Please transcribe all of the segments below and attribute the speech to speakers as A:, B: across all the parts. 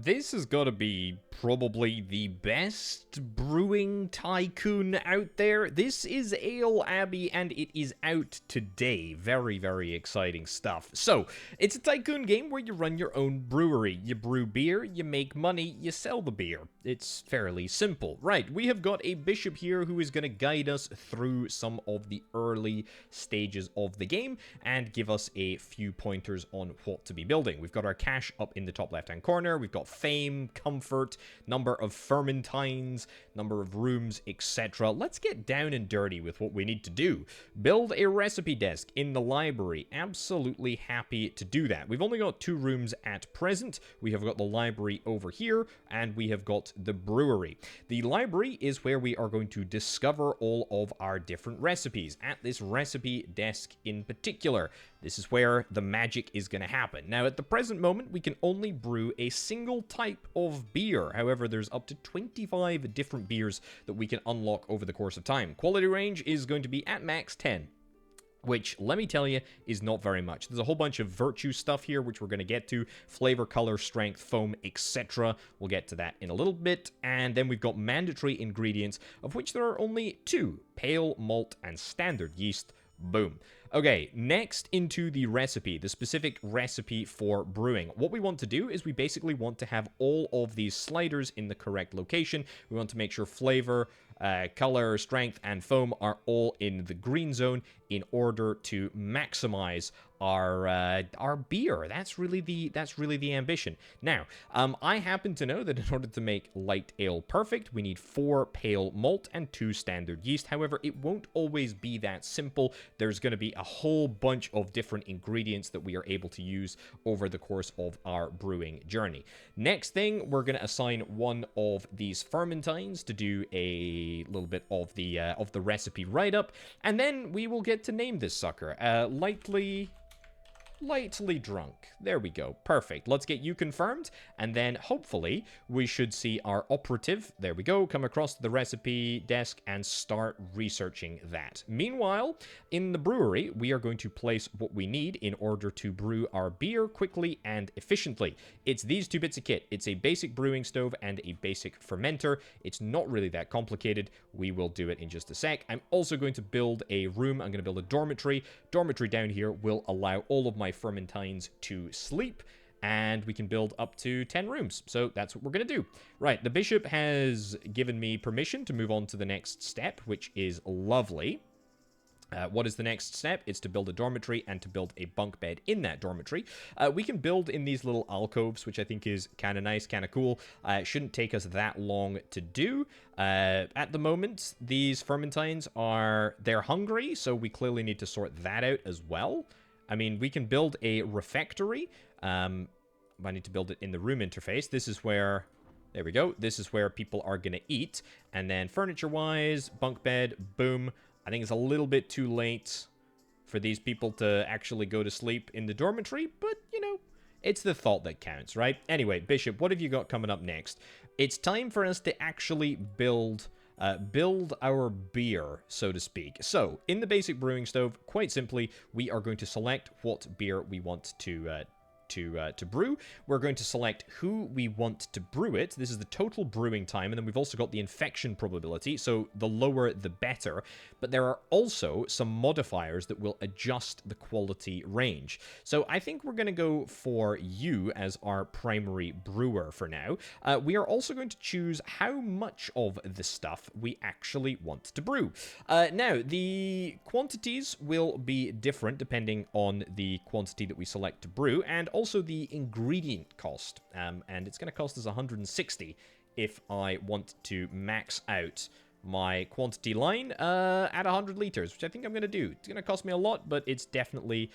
A: This has got to be probably the best brewing tycoon out there. This is Ale Abbey, and it is out today. Very, very exciting stuff. So, it's a tycoon game where you run your own brewery. You brew beer, you make money, you sell the beer. It's fairly simple. Right, we have got a bishop here who is going to guide us through some of the early stages of the game and give us a few pointers on what to be building. We've got our cache up in the top left-hand corner. We've got fame, comfort, number of fermentines, number of rooms, etc. Let's get down and dirty with what we need to do. Build a recipe desk in the library. Absolutely happy to do that. We've only got 2 rooms at present. We have got the library over here, and we have got the brewery. The library is where we are going to discover all of our different recipes at this recipe desk in particular. This is where the magic is going to happen. Now, at the present moment, we can only brew a single type of beer. However, there's up to 25 different beers that we can unlock over the course of time. Quality range is going to be at max 10. Which, let me tell you, is not very much. There's a whole bunch of virtue stuff here, which we're going to get to. Flavor, color, strength, foam, etc. We'll get to that in a little bit. And then we've got mandatory ingredients, of which there are only 2. Pale, malt, and standard yeast. Boom. Okay, next into the recipe, the specific recipe for brewing. What we want to do is we basically want to have all of these sliders in the correct location. We want to make sure flavor, color, strength, and foam are all in the green zone in order to maximize our beer. That's really the ambition. Now, I happen to know that in order to make light ale perfect, we need 4 pale malt and 2 standard yeast. However, it won't always be that simple. There's going to be a whole bunch of different ingredients that we are able to use over the course of our brewing journey. Next thing, we're going to assign one of these fermentines to do a little bit of the recipe write-up, and then we will get to name this sucker. Lightly drunk. There we go. Perfect. Let's get you confirmed, and then hopefully we should see our operative, there we go, come across the recipe desk and start researching that. Meanwhile, in the brewery, we are going to place what we need in order to brew our beer quickly and efficiently. It's these 2 bits of kit. It's a basic brewing stove and a basic fermenter. It's not really that complicated. We will do it in just a sec. I'm also going to build a room. I'm going to build a dormitory. Dormitory down here will allow all of my fermentines to sleep, and we can build up to 10 rooms. So that's what we're going to do. Right, the bishop has given me permission to move on to the next step, which is lovely. What is the next step? It's to build a dormitory and to build a bunk bed in that dormitory. We can build in these little alcoves, which I think is kind of nice, kind of cool. It shouldn't take us that long to do. At the moment, these fermentines they're hungry, so we clearly need to sort that out as well. I mean, we can build a refectory. I need to build it in the room interface. This is where, there we go. This is where people are going to eat. And then furniture-wise, bunk bed, boom. I think it's a little bit too late for these people to actually go to sleep in the dormitory. But, you know, it's the thought that counts, right? Anyway, Bishop, what have you got coming up next? It's time for us to actually build our beer, so to speak. So, in the basic brewing stove, quite simply, we are going to select what beer we want to brew. We're going to select who we want to brew it. This is the total brewing time, and then we've also got the infection probability, so the lower the better. But there are also some modifiers that will adjust the quality range. So I think we're going to go for you as our primary brewer for now. We are also going to choose how much of the stuff we actually want to brew. Now, the quantities will be different depending on the quantity that we select to brew, and also the ingredient cost, and it's going to cost us 160 if I want to max out my quantity line at 100 liters, which I think I'm going to do. It's going to cost me a lot, but it's definitely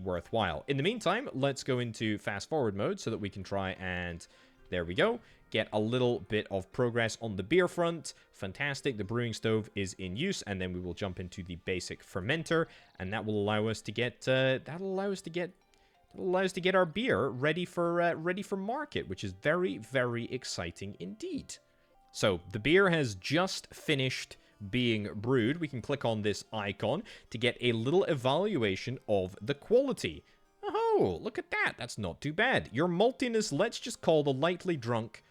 A: worthwhile. In the meantime, let's go into fast forward mode so that we can try and, there we go, get a little bit of progress on the beer front. Fantastic. The brewing stove is in use, and then we will jump into the basic fermenter, and that will allow us to get our beer ready for market, which is very, very exciting indeed. So the beer has just finished being brewed. We can click on this icon to get a little evaluation of the quality. Oh, look at that. That's not too bad. Your maltiness, let's just call the lightly drunk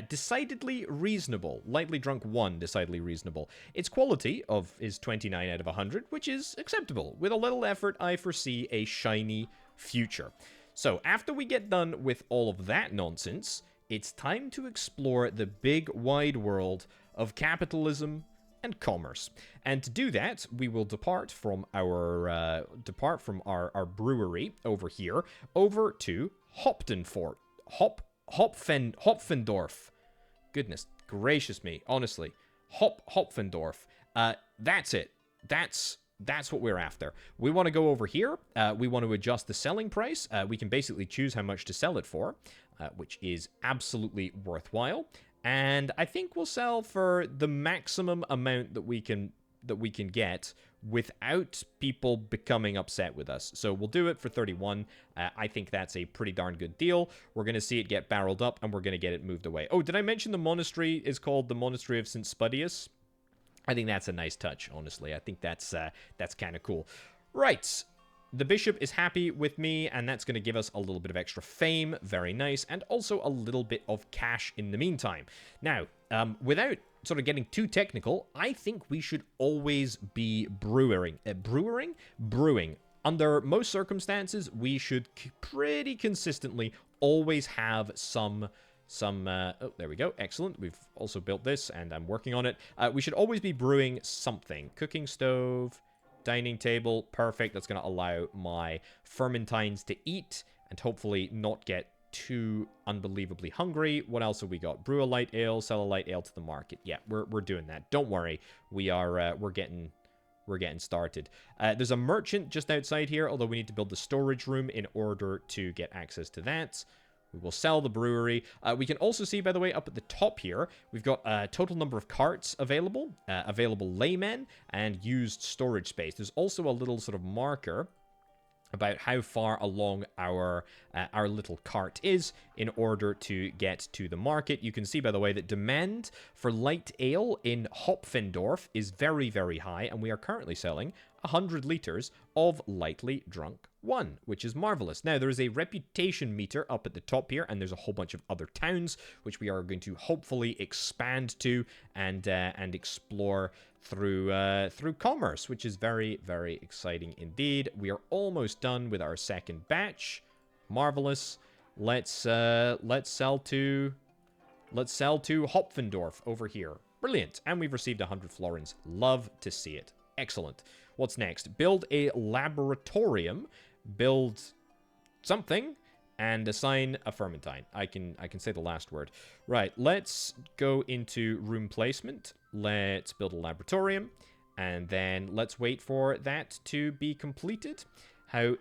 A: decidedly reasonable. Lightly drunk 1, decidedly reasonable. Its quality is 29 out of 100, which is acceptable. With a little effort, I foresee a shiny future. So, after we get done with all of that nonsense, it's time to explore the big wide world of capitalism and commerce. And to do that, we will depart from our brewery over here over to Hoptenfort. Hopfendorf. Goodness gracious me, honestly. Hopfendorf. That's it. That's what we're after. We want to go over here. We want to adjust the selling price. We can basically choose how much to sell it for, which is absolutely worthwhile. And I think we'll sell for the maximum amount that we can get without people becoming upset with us. So we'll do it for 31. I think that's a pretty darn good deal. We're going to see it get barreled up, and we're going to get it moved away. Oh, did I mention the monastery is called the Monastery of St. Spudius? I think that's a nice touch, honestly. I think that's kind of cool. Right. The bishop is happy with me, and that's going to give us a little bit of extra fame. Very nice. And also a little bit of cash in the meantime. Now, without sort of getting too technical, I think we should always be brewing. Under most circumstances, we should pretty consistently always have some... oh, there we go. Excellent. We've also built this, and I'm working on it. We should always be brewing something. Cooking stove, dining table. Perfect. That's going to allow my fermentines to eat and hopefully not get too unbelievably hungry. What else have we got? Brew a light ale, sell a light ale to the market. Yeah, we're doing that. Don't worry. We're getting started. There's a merchant just outside here, although we need to build the storage room in order to get access to that. We will sell the brewery. We can also see, by the way, up at the top here, we've got a total number of carts available, available laymen, and used storage space. There's also a little sort of marker about how far along our little cart is in order to get to the market. You can see, by the way, that demand for light ale in Hopfendorf is very, very high, and we are currently selling 100 liters of lightly drunk 1, which is marvelous. Now, there is a reputation meter up at the top here, and there's a whole bunch of other towns, which we are going to hopefully expand to and explore through commerce, which is very, very exciting indeed. We are almost done with our second batch. Marvelous. Let's sell to Hopfendorf over here. Brilliant. And we've received 100 florins. Love to see it. Excellent. What's next? Build a laboratorium. Build something. And assign a fermentine. I can say the last word. Right, let's go into room placement. Let's build a laboratorium. And then let's wait for that to be completed. Look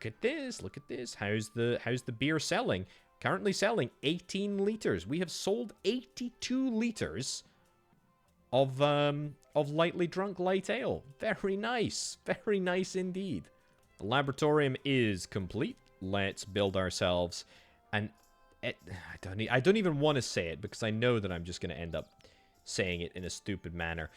A: at this. How's the beer selling? Currently selling 18 liters. We have sold 82 liters of lightly drunk light ale. Very nice. Very nice indeed. The laboratorium is complete. Let's build ourselves an... I don't even want to say it because I know that I'm just going to end up saying it in a stupid manner.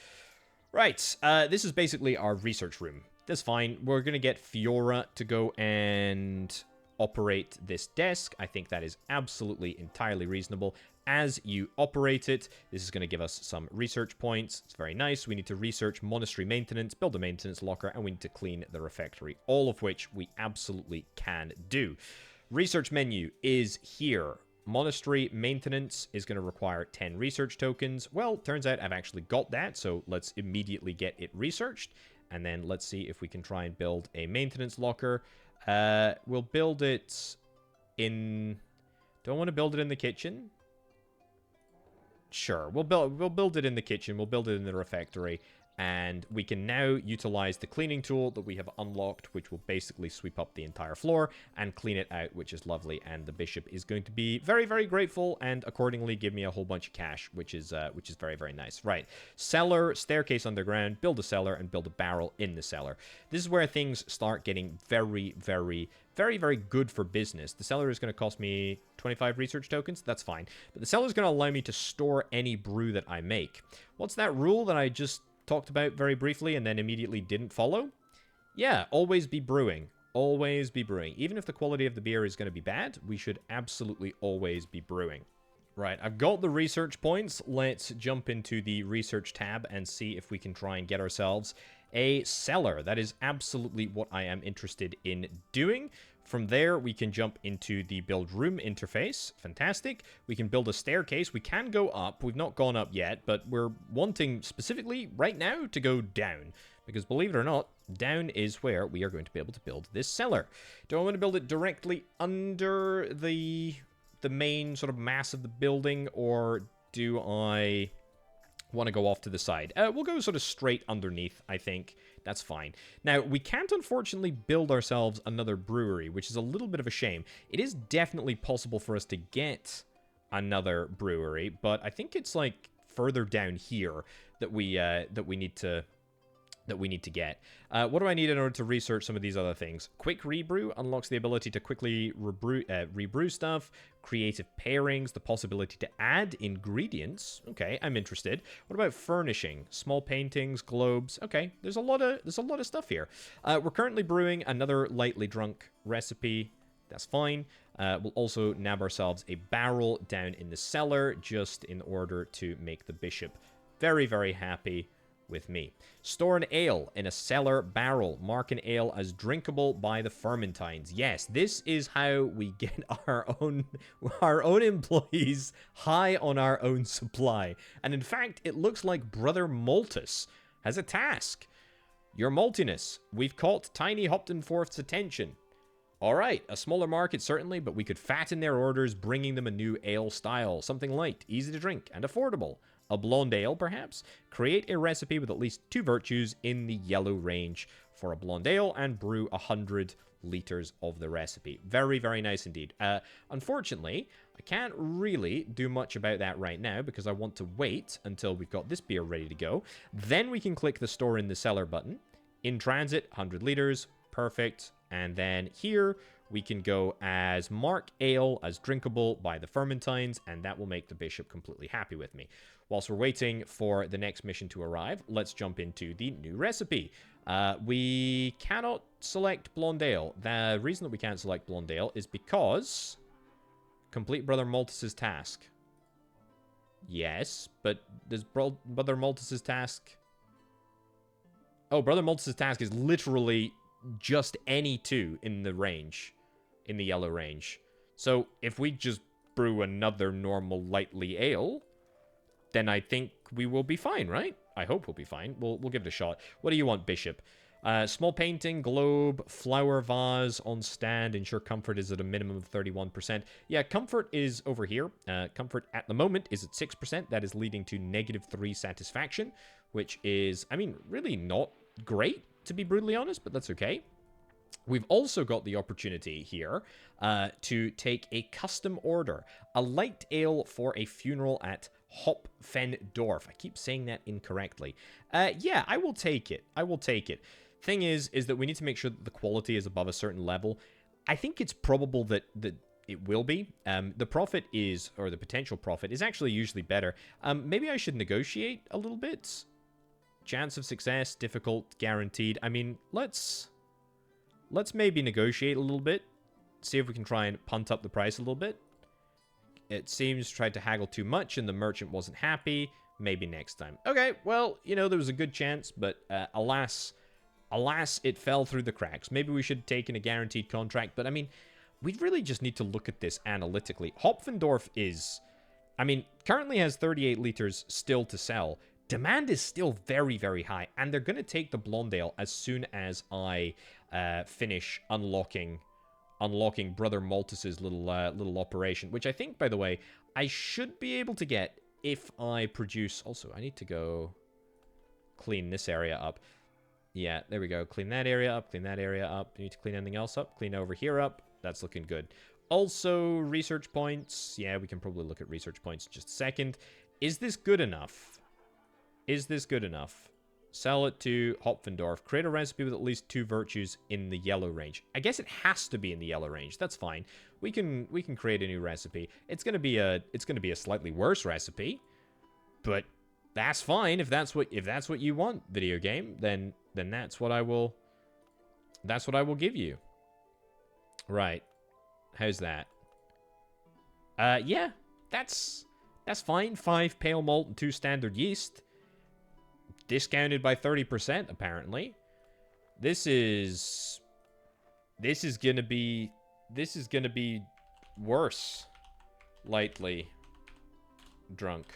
A: Right, this is basically our research room. That's fine. We're going to get Fiora to go and operate this desk. I think that is absolutely entirely reasonable. As you operate it, this is going to give us some research points. It's very nice. We need to research monastery maintenance, build a maintenance locker, and we need to clean the refectory, all of which we absolutely can do. Research menu is here. Monastery maintenance is going to require 10 research tokens. Well, turns out I've actually got that, so let's immediately get it researched. And then let's see if we can try and build a maintenance locker. We'll build it in... Do I want to build it in the kitchen? Sure, we'll build it in the kitchen, we'll build it in the refectory, and we can now utilize the cleaning tool that we have unlocked, which will basically sweep up the entire floor and clean it out, which is lovely, and the bishop is going to be very, very grateful and accordingly give me a whole bunch of cash, which is very, very nice. Right, cellar, staircase underground, build a cellar, and build a barrel in the cellar. This is where things start getting very, very, very, very good for business. The cellar is going to cost me 25 research tokens. That's fine. But the cellar is going to allow me to store any brew that I make. What's that rule that I just talked about very briefly and then immediately didn't follow? Yeah, always be brewing. always be brewing. Even if the quality of the beer is going to be bad, we should absolutely always be brewing. Right, I've got the research points. Let's jump into the research tab and see if we can try and get ourselves a cellar. That is absolutely what I am interested in doing. From there, we can jump into the build room interface. Fantastic. We can build a staircase. We can go up. We've not gone up yet, but we're wanting specifically right now to go down. Because believe it or not, down is where we are going to be able to build this cellar. Do I want to build it directly under the main sort of mass of the building, or do I want to go off to the side? We'll go sort of straight underneath, I think. That's fine. Now, we can't unfortunately build ourselves another brewery, which is a little bit of a shame. It is definitely possible for us to get another brewery, but I think it's like further down here that we need to get. What do I need in order to research some of these other things? Quick rebrew unlocks the ability to quickly rebrew stuff. Creative pairings, the possibility to add ingredients. Okay, I'm interested. What about furnishing? Small paintings, globes. Okay, there's a lot of stuff here. We're currently brewing another lightly drunk recipe. That's fine. We'll also nab ourselves a barrel down in the cellar just in order to make the bishop very, very happy with me. Store an ale in a cellar barrel. Mark an ale as drinkable by the fermentines. Yes, this is how we get our own employees high on our own supply. And in fact, it looks like Brother Maltus has a task. Your maltiness. We've caught Tiny Hoptonforth's attention. Alright, a smaller market certainly, but we could fatten their orders, bringing them a new ale style. Something light, easy to drink, and affordable. A blonde ale, perhaps? Create a recipe with at least 2 virtues in the yellow range for a blonde ale and brew 100 liters of the recipe. Very, very nice indeed. Unfortunately, I can't really do much about that right now because I want to wait until we've got this beer ready to go. Then we can click the store in the cellar button. In transit, 100 liters. Perfect. And then here we can go as mark ale as drinkable by the fermentines, and that will make the bishop completely happy with me. Whilst we're waiting for the next mission to arrive, let's jump into the new recipe. We cannot select blonde ale. The reason that we can't select blonde ale is because complete Brother Maltus's task. Yes, but does Brother Maltus's task... Oh, Brother Maltus's task is literally just any 2 in the range, in the yellow range. So if we just brew another normal lightly ale, then I think we will be fine, right? I hope we'll be fine. We'll give it a shot. What do you want, Bishop? Small painting, globe, flower vase on stand. Ensure comfort is at a minimum of 31%. Yeah, comfort is over here. Comfort at the moment is at 6%. That is leading to -3 satisfaction, which is, I mean, really not great, to be brutally honest, but that's okay. We've also got the opportunity here to take a custom order. A light ale for a funeral at Hopfendorf. I keep saying that incorrectly. Yeah, I will take it. I will take it. Thing is that we need to make sure that the quality is above a certain level. I think it's probable that it will be. The profit is, or the potential profit, is actually usually better. Maybe I should negotiate a little bit. Chance of success, difficult, guaranteed. I mean, let's maybe negotiate a little bit. See if we can try and punt up the price a little bit. It seems tried to haggle too much and the merchant wasn't happy. Maybe next time. Okay, well, you know, there was a good chance, but alas, it fell through the cracks. Maybe we should have taken a guaranteed contract, but I mean, we really just need to look at this analytically. Hopfendorf is, I mean, currently has 38 liters still to sell. Demand is still very, very high, and they're going to take the blonde ale as soon as I finish unlocking Brother Maltus's little operation, which I think, by the way, I should be able to get if I produce... Also, I need to go clean this area up. Yeah, there we go. Clean that area up, clean that area up. You need to clean anything else up. Clean over here up. That's looking good. Also, research points. Yeah, we can probably look at research points in just a second. Is this good enough? Is this good enough? Sell it to Hopfendorf. Create a recipe with at least 2 virtues in the yellow range. I guess it has to be in the yellow range. That's fine. We can create a new recipe. It's gonna be a slightly worse recipe, but that's fine if that's what you want, video game. Then that's what I will give you. Right. How's that? Yeah. That's fine. 5 pale malt and 2 standard yeast. Discounted by 30%, apparently. This is gonna be worse. Lightly drunk.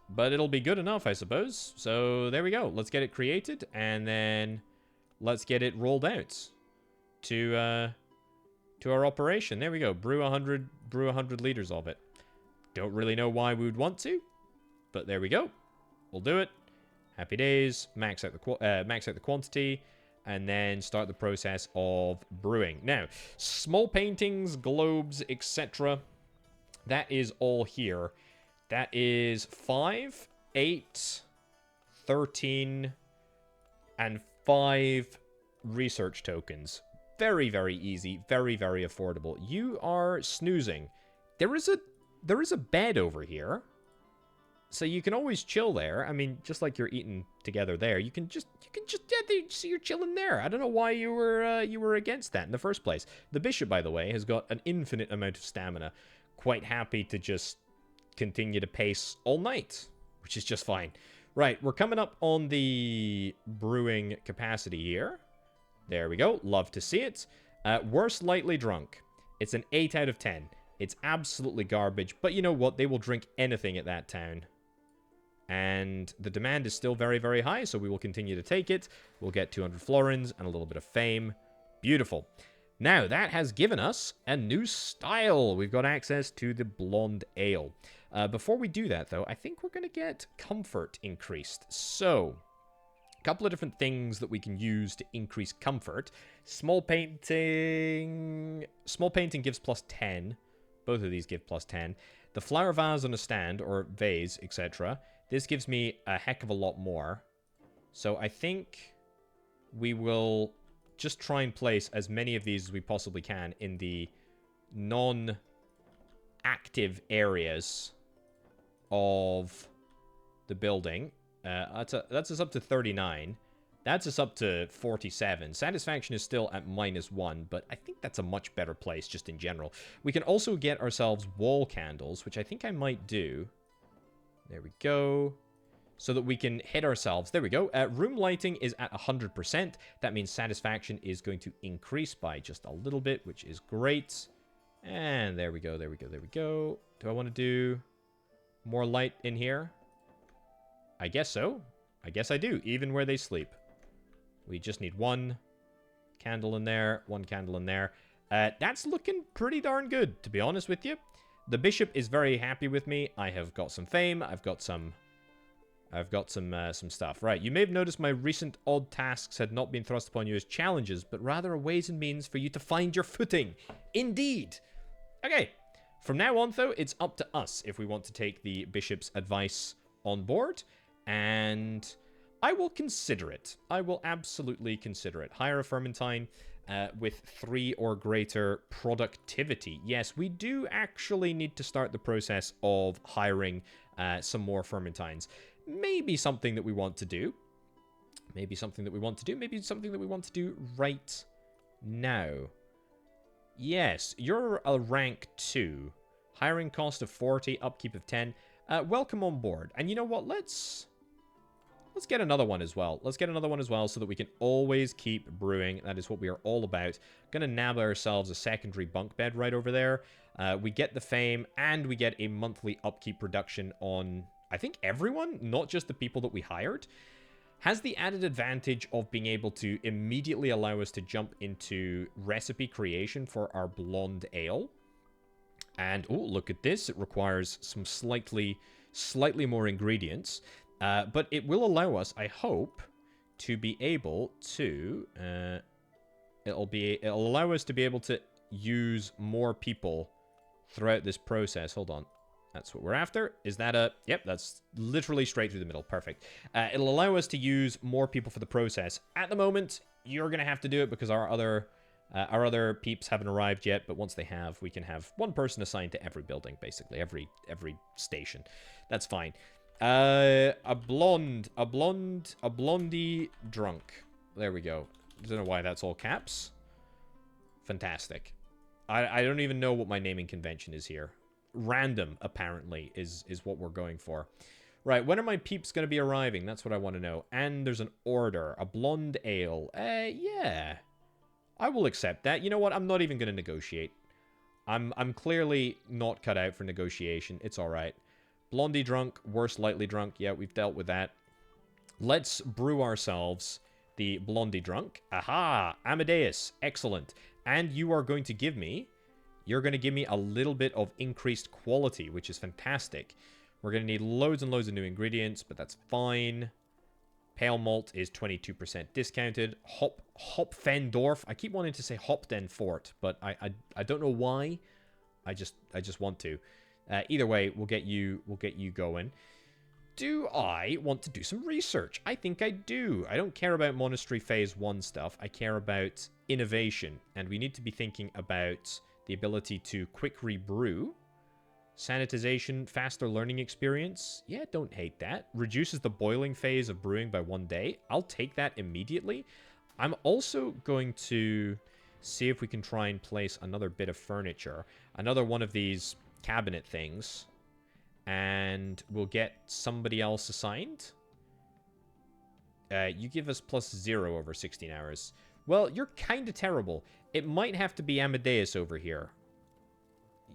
A: But it'll be good enough, I suppose. So there we go. Let's get it created, and then let's get it rolled out to our operation. There we go. Brew 100 liters of it. Don't really know why we would want to, but there we go. We'll do it. Happy days. Max out the quantity, and then start the process of brewing. Now, small paintings, globes, etc. That is all here. That is 5, 8, 13, and 5 research tokens. Very, very easy. Very, very affordable. You are snoozing. There is a bed over here. So you can always chill there. I mean, just like you're eating together there. You can just so you're chilling there. I don't know why you were against that in the first place. The bishop, by the way, has got an infinite amount of stamina. Quite happy to just continue to pace all night, which is just fine. Right, we're coming up on the brewing capacity here. There we go. Love to see it. Worst lightly drunk. It's an 8 out of 10. It's absolutely garbage, but you know what? They will drink anything at that town. And the demand is still very, very high, so we will continue to take it. We'll get 200 florins and a little bit of fame. Beautiful. Now, that has given us a new style. We've got access to the blonde ale. Before we do that, though, I think we're going to get comfort increased. So, a couple of different things that we can use to increase comfort. Small painting gives plus 10. Both of these give plus 10. The flower vase on a stand, or vase, etc. This gives me a heck of a lot more. So I think we will just try and place as many of these as we possibly can in the non-active areas of the building. That's us up to 39. That's us up to 47. Satisfaction is still at -1, but I think that's a much better place just in general. We can also get ourselves wall candles, which I think I might do. There we go. So that we can hit ourselves. There we go. Room lighting is at 100%. That means satisfaction is going to increase by just a little bit, which is great. And there we go, there we go, there we go. Do I want to do more light in here? I guess so. I guess I do, even where they sleep. We just need one candle in there, one candle in there. That's looking pretty darn good, to be honest with you. The bishop is very happy with me. I have got some fame. I've got some stuff. Right, you may have noticed my recent odd tasks had not been thrust upon you as challenges, but rather a ways and means for you to find your footing. Indeed. Okay, from now on, though, it's up to us if we want to take the bishop's advice on board, and I will consider it. I will absolutely consider it. Hire a Fermentine with 3 or greater productivity. Yes, we do actually need to start the process of hiring some more Fermentines. Maybe something that we want to do. Maybe something that we want to do. Maybe something that we want to do right now. Yes, you're a rank 2. Hiring cost of 40, upkeep of 10. Welcome on board. And you know what? Let's get another one as well. Let's get another one as well so that we can always keep brewing. That is what we are all about. Gonna nab ourselves a secondary bunk bed right over there. We get the fame, and we get a monthly upkeep reduction on, I think, everyone, not just the people that we hired. Has the added advantage of being able to immediately allow us to jump into recipe creation for our blonde ale. And, oh, look at this. It requires some slightly more ingredients. But it will allow us, I hope, to be able to... it'll allow us to be able to use more people throughout this process. Hold on. That's what we're after. Is that a... Yep, that's literally straight through the middle. Perfect. It'll allow us to use more people for the process. At the moment, you're going to have to do it because our other peeps haven't arrived yet. But once they have, we can have one person assigned to every building, basically. Every station. That's fine. A blondie drunk. There we go. I don't know why that's all caps. Fantastic. I don't even know what my naming convention is here. Random, apparently, is what we're going for. Right, when are my peeps going to be arriving? That's what I want to know. And there's an order. A blonde ale. Yeah. I will accept that. You know what? I'm not even going to negotiate. I'm clearly not cut out for negotiation. It's alright. Blondie drunk, worse lightly drunk. Yeah, we've dealt with that. Let's brew ourselves the Blondie drunk. Aha! Amadeus. Excellent. And you are going to give me... You're going to give me a little bit of increased quality, which is fantastic. We're going to need loads and loads of new ingredients, but that's fine. Pale malt is 22% discounted. Hopfendorf. I keep wanting to say Hopdenfort, but I don't know why. I just want to. Either way, we'll get you going. Do I want to do some research? I think I do. I don't care about Monastery Phase 1 stuff. I care about innovation, and we need to be thinking about the ability to quick rebrew. Sanitization, faster learning experience. Yeah, don't hate that. Reduces the boiling phase of brewing by 1 day. I'll take that immediately. I'm also going to see if we can try and place another bit of furniture. Another one of these cabinet things. And we'll get somebody else assigned. You give us +0 over 16 hours. Well, you're kind of terrible. It might have to be Amadeus over here.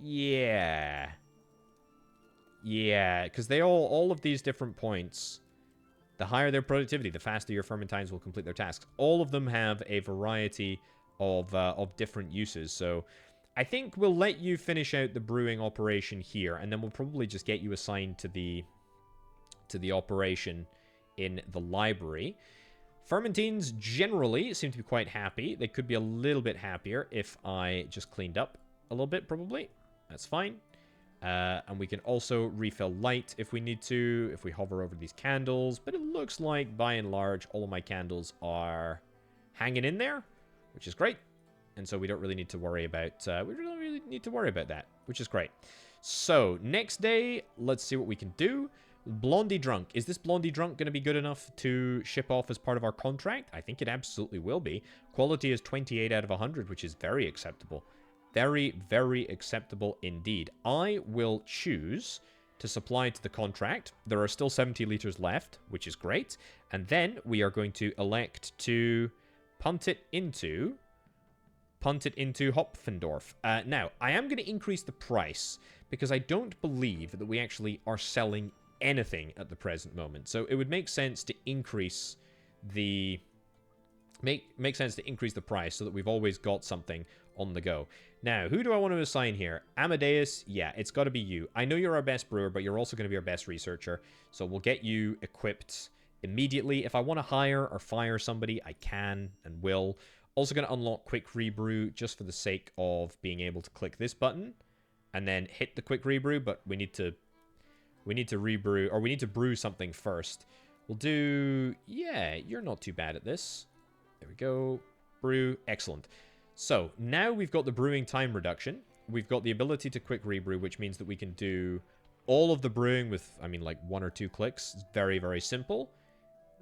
A: Yeah. Yeah, because they all of these different points, the higher their productivity, the faster your fermentines will complete their tasks. All of them have a variety of different uses. So I think we'll let you finish out the brewing operation here, and then we'll probably just get you assigned to the operation in the library. Fermentines generally seem to be quite happy. They could be a little bit happier if I just cleaned up a little bit, probably. That's fine. And we can also refill light if we need to, if we hover over these candles. But it looks like, by and large, all of my candles are hanging in there, which is great. And so we don't really need to worry about, that, which is great. So, next day, let's see what we can do. Blondie drunk. Is this Blondie drunk going to be good enough to ship off as part of our contract? I think it absolutely will be. Quality is 28 out of 100, which is very acceptable. Very, very acceptable indeed. I will choose to supply to the contract. There are still 70 liters left, which is great. And then we are going to elect to punt it into Hopfendorf. Now, I am going to increase the price because I don't believe that we actually are selling anything at the present moment. So it would make sense to increase the price so that we've always got something on the go. Now, who do I want to assign here? Amadeus, yeah, it's got to be you. I know you're our best brewer, but you're also going to be our best researcher. So we'll get you equipped immediately. If I want to hire or fire somebody, I can and will. Also going to unlock quick rebrew just for the sake of being able to click this button and then hit the quick rebrew, but we need to rebrew, or we need to brew something first. We'll do, yeah, you're not too bad at this. There we go. Brew, excellent. So, now we've got the brewing time reduction. We've got the ability to quick rebrew, which means that we can do all of the brewing with, I mean, like 1 or 2 clicks. It's very, very simple.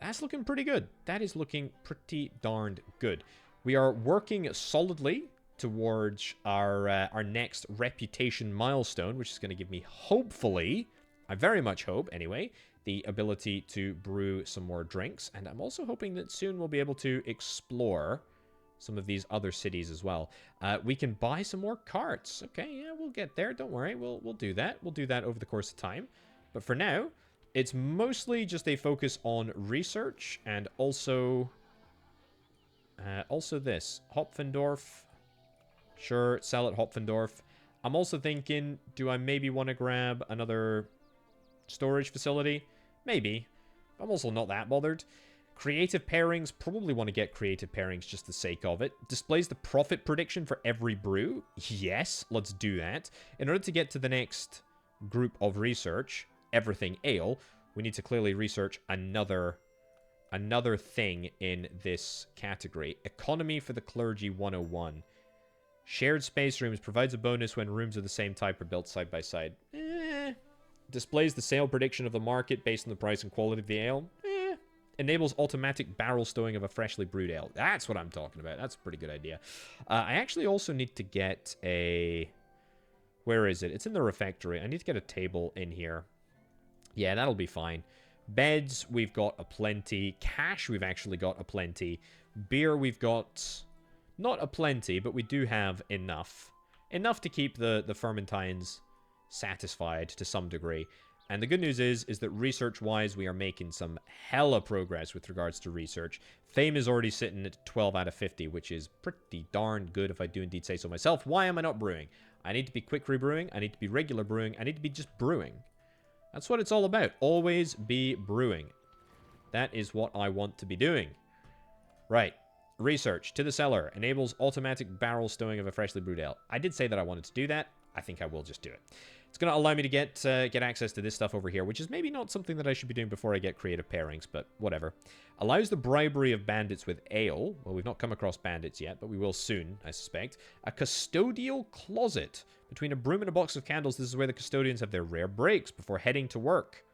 A: That's looking pretty good. That is looking pretty darned good. We are working solidly towards our next reputation milestone, which is going to give me, hopefully, I very much hope, anyway, the ability to brew some more drinks. And I'm also hoping that soon we'll be able to explore some of these other cities as well. We can buy some more carts. Okay, yeah, we'll get there. Don't worry. We'll do that. We'll do that over the course of time. But for now, it's mostly just a focus on research and also this. Hopfendorf. Sure, sell at Hopfendorf. I'm also thinking, do I maybe want to grab another storage facility? Maybe. I'm also not that bothered. Creative pairings, probably want to get creative pairings just the sake of it. Displays the profit prediction for every brew. Yes, let's do that. In order to get to the next group of research, everything ale, we need to clearly research another thing in this category. Economy for the Clergy 101. Shared space rooms provides a bonus when rooms of the same type are built side by side. Displays the sale prediction of the market based on the price and quality of the ale. enables automatic barrel stowing of a freshly brewed ale. That's what I'm talking about. That's a pretty good idea. I actually also need to get a... Where is it? It's in the refectory. I need to get a table in here. Yeah, that'll be fine. Beds, we've got aplenty. Cash, we've actually got aplenty. Beer, we've got... Not aplenty, but we do have enough. Enough to keep the Fermentines satisfied to some degree. And the good news is that research-wise, we are making some hella progress with regards to research. Fame is already sitting at 12 out of 50, which is pretty darn good if I do indeed say so myself. Why am I not brewing? I need to be quick rebrewing. I need to be regular brewing. I need to be just brewing. That's what it's all about. Always be brewing. That is what I want to be doing. Right. Research. To the cellar. Enables automatic barrel stowing of a freshly brewed ale. I did say that I wanted to do that. I think I will just do it. It's going to allow me to get access to this stuff over here, which is maybe not something that I should be doing before I get creative pairings, but whatever. Allows the bribery of bandits with ale. Well, we've not come across bandits yet, but we will soon, I suspect. A custodial closet. Between a broom and a box of candles, this is where the custodians have their rare breaks before heading to work.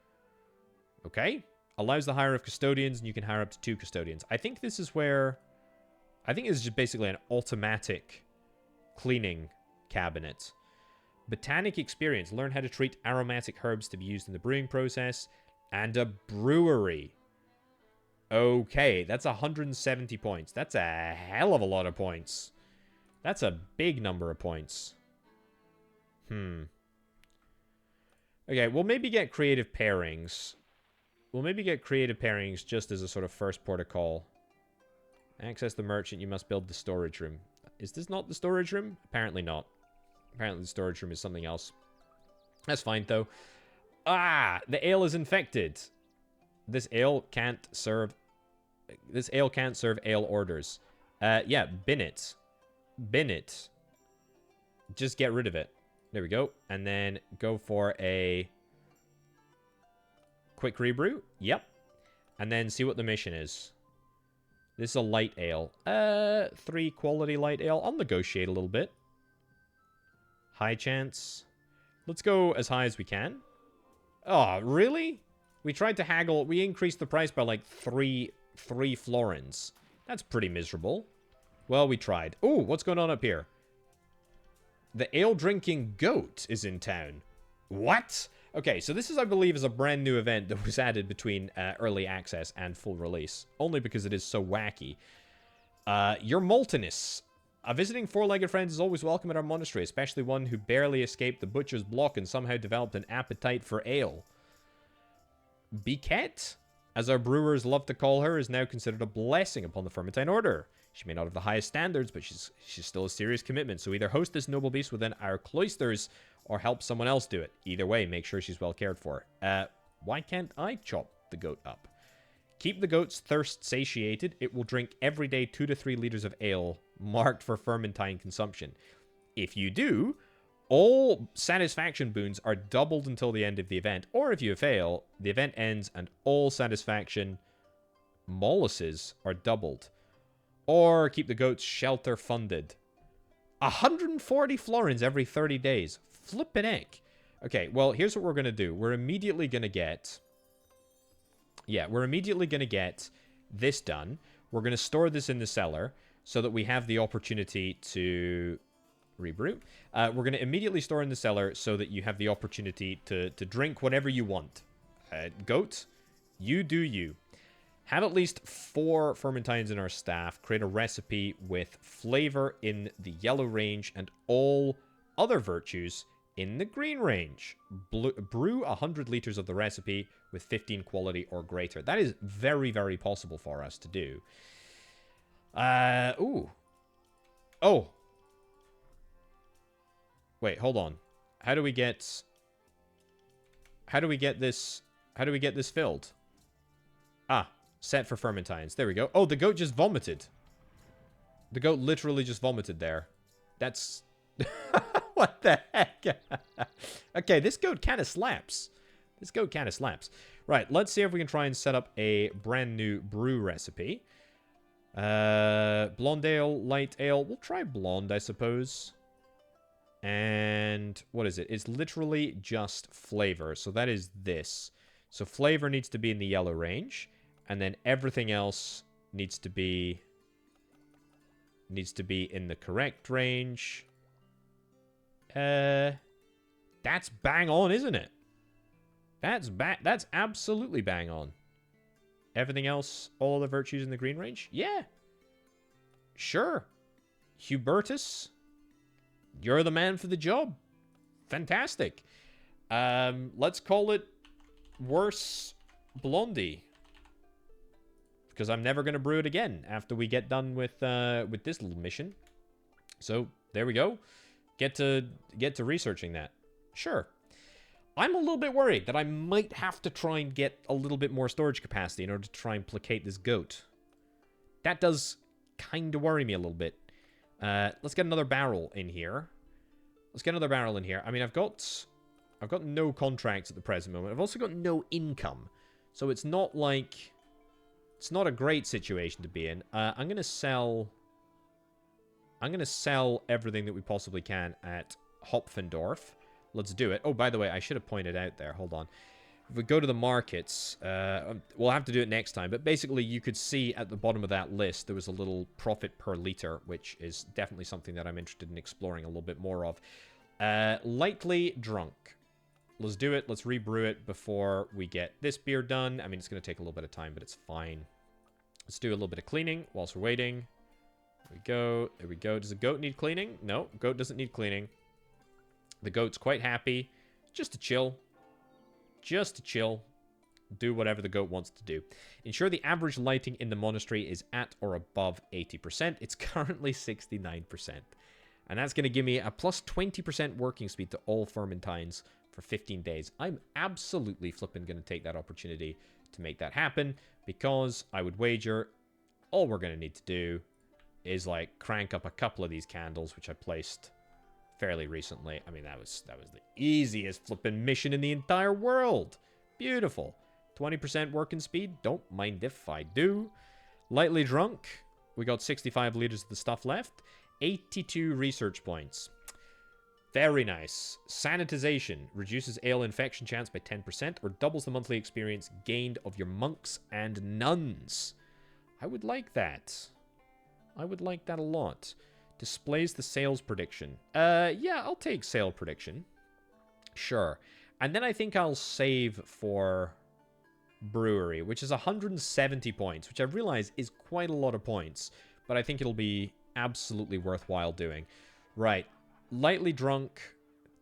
A: Okay. Allows the hire of custodians, and you can hire up to 2 custodians. I think this is where... I think this is just basically an automatic cleaning cabinet. Botanic experience. Learn how to treat aromatic herbs to be used in the brewing process. And a brewery. Okay, that's 170 points. That's a hell of a lot of points. That's a big number of points. Okay, we'll maybe get creative pairings. We'll maybe get creative pairings just as a sort of first port of call. Access the merchant. You must build the storage room. Is this not the storage room? Apparently not. Apparently the storage room is something else. That's fine, though. Ah! The ale is infected. This ale can't serve... This ale can't serve ale orders. Yeah, bin it. Bin it. Just get rid of it. There we go. And then go for a... quick rebrew. Yep. And then see what the mission is. This is a light ale. 3 quality light ale. I'll negotiate a little bit. High chance. Let's go as high as we can. Oh, really? We tried to haggle. We increased the price by like 3 florins. That's pretty miserable. Well, we tried. Oh, what's going on up here? The ale-drinking goat is in town. What? Okay, so this is, I believe, is a brand new event that was added between early access and full release. Only because it is so wacky. Your Molteness. A visiting 4-legged friend is always welcome at our monastery, especially one who barely escaped the butcher's block and somehow developed an appetite for ale. Biquette, as our brewers love to call her, is now considered a blessing upon the Fermentine Order. She may not have the highest standards, but she's still a serious commitment, so either host this noble beast within our cloisters or help someone else do it. Either way, make sure she's well cared for. Why can't I chop the goat up? Keep the goat's thirst satiated. It will drink every day 2 to 3 liters of ale marked for Fermentine consumption. If you do, all satisfaction boons are doubled until the end of the event. Or if you fail, the event ends and all satisfaction moluses are doubled. Or keep the goat's shelter funded. 140 florins every 30 days. Flippin' heck. Okay, well, here's what we're going to do. We're immediately going to get... Yeah, we're immediately going to get this done. We're going to store this in the cellar so that we have the opportunity to rebrew. We're going to immediately store in the cellar so that you have the opportunity to drink whatever you want. Goat, you do you. Have at least 4 Fermentines in our staff. Create a recipe with flavor in the yellow range and all other virtues in the green range. Brew 100 liters of the recipe with 15 quality or greater. That is very, very possible for us to do. Ooh. Oh. Wait, hold on. How do we get this... How do we get this filled? Ah, set for Fermentines. There we go. Oh, the goat just vomited. The goat literally just vomited there. That's... What the heck? Okay, this goat kind of slaps. This goat kind of slaps. Right, let's see if we can try and set up a brand new brew recipe. Blonde ale, light ale. We'll try blonde, I suppose. And what is it? It's literally just flavor. So that is this. So flavor needs to be in the yellow range. And then everything else needs to be in the correct range. That's bang on, isn't it? That's absolutely bang on. Everything else, all the virtues in the green range? Yeah. Sure. Hubertus, you're the man for the job. Fantastic. Let's call it Worse Blondie. Because I'm never going to brew it again after we get done with this little mission. So, there we go. Get to researching that. Sure. I'm a little bit worried that I might have to try and get a little bit more storage capacity in order to try and placate this goat. That does kind of worry me a little bit. Let's get another barrel in here. I mean, I've got no contracts at the present moment. I've also got no income. So it's not like... It's not a great situation to be in. I'm going to sell everything that we possibly can at Hopfendorf. Let's do it. Oh, by the way, I should have pointed out there. Hold on. If we go to the markets, we'll have to do it next time. But basically, you could see at the bottom of that list, there was a little profit per liter, which is definitely something that I'm interested in exploring a little bit more of. Lightly drunk. Let's do it. Let's rebrew it before we get this beer done. I mean, it's going to take a little bit of time, but it's fine. Let's do a little bit of cleaning whilst we're waiting. There we go. There we go. Does the goat need cleaning? No, goat doesn't need cleaning. The goat's quite happy. Just to chill. Just to chill. Do whatever the goat wants to do. Ensure the average lighting in the monastery is at or above 80%. It's currently 69%. And that's going to give me a plus 20% working speed to all Fermentines for 15 days. I'm absolutely flipping going to take that opportunity to make that happen, because I would wager all we're going to need to do is like crank up a couple of these candles, which I placed fairly recently. I mean, that was the easiest flipping mission in the entire world. Beautiful. 20% working speed. Don't mind if I do. Lightly drunk. We got 65 liters of the stuff left. 82 research points. Very nice. Sanitization. Reduces ale infection chance by 10% or doubles the monthly experience gained of your monks and nuns. I would like that. I would like that a lot. Displays the sales prediction. Yeah, I'll take sale prediction. Sure. And then I think I'll save for Brewery, which is 170 points, which I realize is quite a lot of points, but I think it'll be absolutely worthwhile doing. Right. Lightly drunk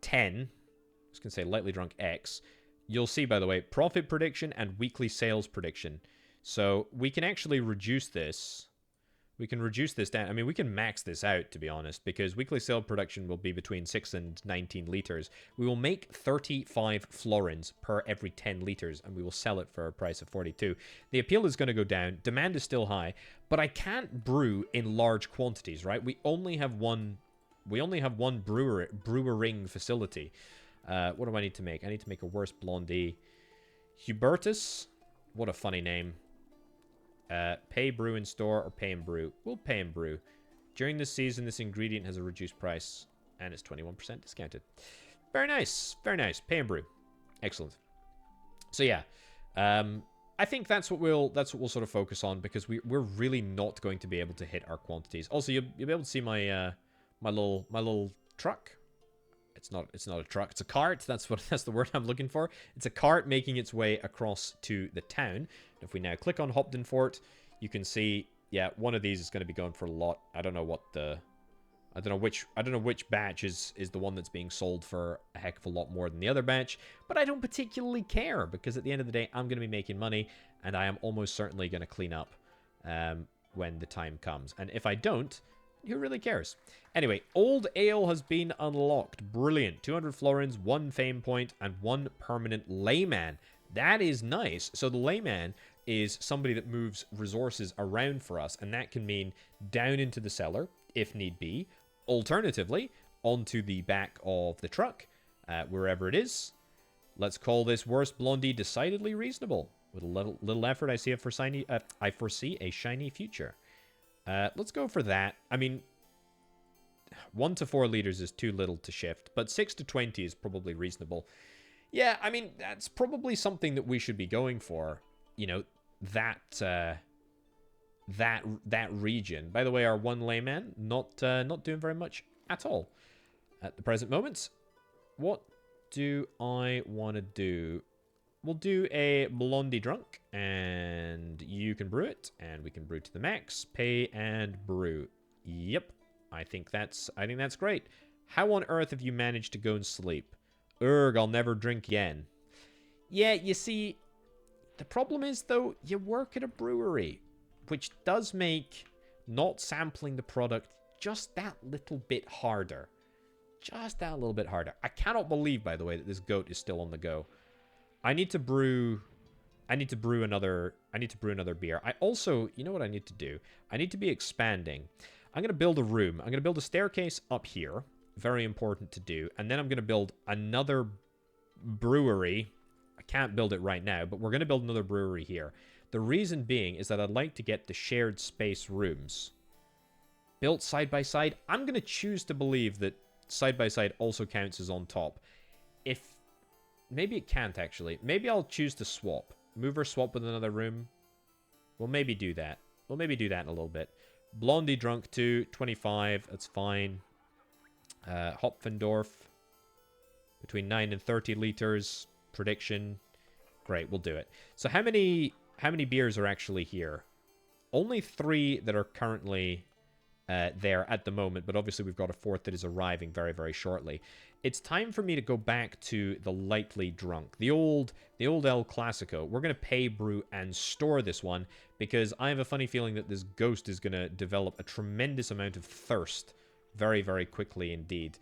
A: 10. I was going to say lightly drunk X. You'll see, by the way, profit prediction and weekly sales prediction. So we can actually reduce this. We can reduce this down. I mean, we can max this out, to be honest, because weekly sale production will be between 6 and 19 liters. We will make 35 florins per every 10 liters, and we will sell it for a price of 42. The appeal is going to go down. Demand is still high, but I can't brew in large quantities, right? We only have one brewering facility. What do I need to make? I need to make a worse blondie. Hubertus? What a funny name. Pay brew in store or pay and brew. We'll pay and brew. During this season, this ingredient has a reduced price and it's 21% discounted. Very nice. Very nice. Pay and brew. Excellent. So yeah, I think that's what we'll sort of focus on, because we're really not going to be able to hit our quantities. Also, you'll be able to see my my little truck. It's not a truck. It's a cart. That's the word I'm looking for. It's a cart making its way across to the town. If we now click on Hopton Fort, you can see, yeah, one of these is going to be going for a lot. I don't know which batch is the one that's being sold for a heck of a lot more than the other batch, but I don't particularly care, because at the end of the day, I'm going to be making money, and I am almost certainly going to clean up when the time comes. And if I don't, who really cares? Anyway, Old Ale has been unlocked. Brilliant. 200 florins, 1 fame point, and 1 permanent layman. That is nice. So the layman is somebody that moves resources around for us, and that can mean down into the cellar, if need be. Alternatively, onto the back of the truck, wherever it is. Let's call this Worst Blondie decidedly reasonable. With a little effort, I foresee a shiny future. Let's go for that. I mean, 1 to 4 liters is too little to shift, but 6 to 20 is probably reasonable. Yeah, I mean, that's probably something that we should be going for. You know, that that region. By the way, our one layman not doing very much at all at the present moment. What do I want to do? We'll do a blondie drunk, and you can brew it, and we can brew to the max. Pay and brew. Yep, I think that's great. How on earth have you managed to go and sleep? Urgh, I'll never drink again. Yeah, you see, the problem is though, you work at a brewery, which does make not sampling the product just that little bit harder. Just that little bit harder. I cannot believe, by the way, that this goat is still on the go. I need to brew another beer. I also, you know what I need to do? I need to be expanding. I'm going to build a room. I'm going to build a staircase up here. Very important to do. And then I'm going to build another brewery. I can't build it right now, but we're going to build another brewery here. The reason being is that I'd like to get the shared space rooms built side by side. I'm going to choose to believe that side by side also counts as on top. Maybe it can't, actually. Maybe I'll choose to swap. Move or swap with another room. We'll maybe do that. We'll maybe do that in a little bit. Blondie drunk 2, 25. That's fine. Hopfendorf. Between 9 and 30 liters. Prediction. Great, we'll do it. So how many beers are actually here? Only 3 that are currently there at the moment, but obviously we've got a 4th that is arriving very, very shortly. It's time for me to go back to the lightly drunk, the old El Clasico. We're going to pay brew and store this one because I have a funny feeling that this ghost is going to develop a tremendous amount of thirst very, very quickly indeed.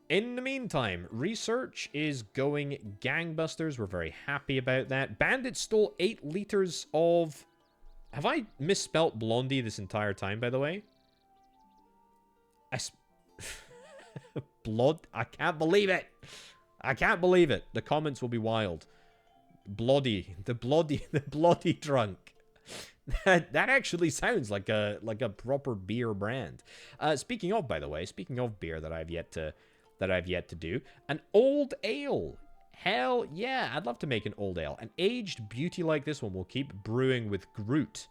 A: In the meantime, research is going gangbusters. We're very happy about that. Bandits stole 8 liters of... Have I misspelt Blondie this entire time, by the way? Blood? I can't believe it. I can't believe it. The comments will be wild. Bloody. The bloody drunk. That actually sounds like a proper beer brand. Speaking of, by the way, speaking of beer that I've yet to do, an old ale. Hell yeah, I'd love to make an old ale. An aged beauty like this one will keep brewing with Groot.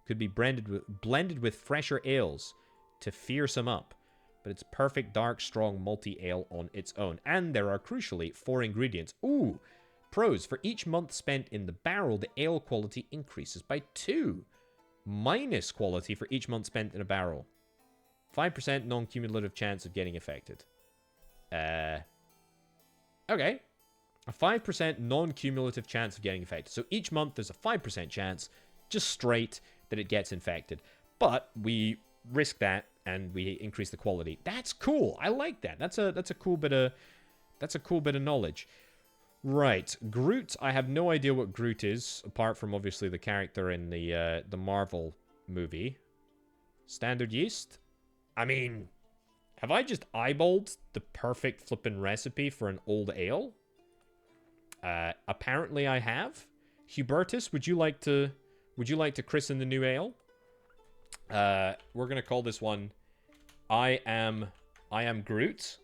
A: Could be blended with fresher ales to fierce 'em up. But it's perfect, dark, strong, malty ale on its own. And there are, crucially, 4 ingredients. Ooh! Pros. For each month spent in the barrel, the ale quality increases by 2. Minus quality for each month spent in a barrel. 5% non-cumulative chance of getting affected. Okay. A 5% non-cumulative chance of getting infected. So each month there's a 5% chance, just straight, that it gets infected. But we risk that and we increase the quality. That's cool. I like that. That's a cool bit of knowledge. Right, Groot. I have no idea what Groot is, apart from obviously the character in the Marvel movie. Standard yeast. I mean, have I just eyeballed the perfect flippin' recipe for an old ale? Apparently I have. Hubertus, would you like to christen the new ale? We're gonna call this one I am Groot,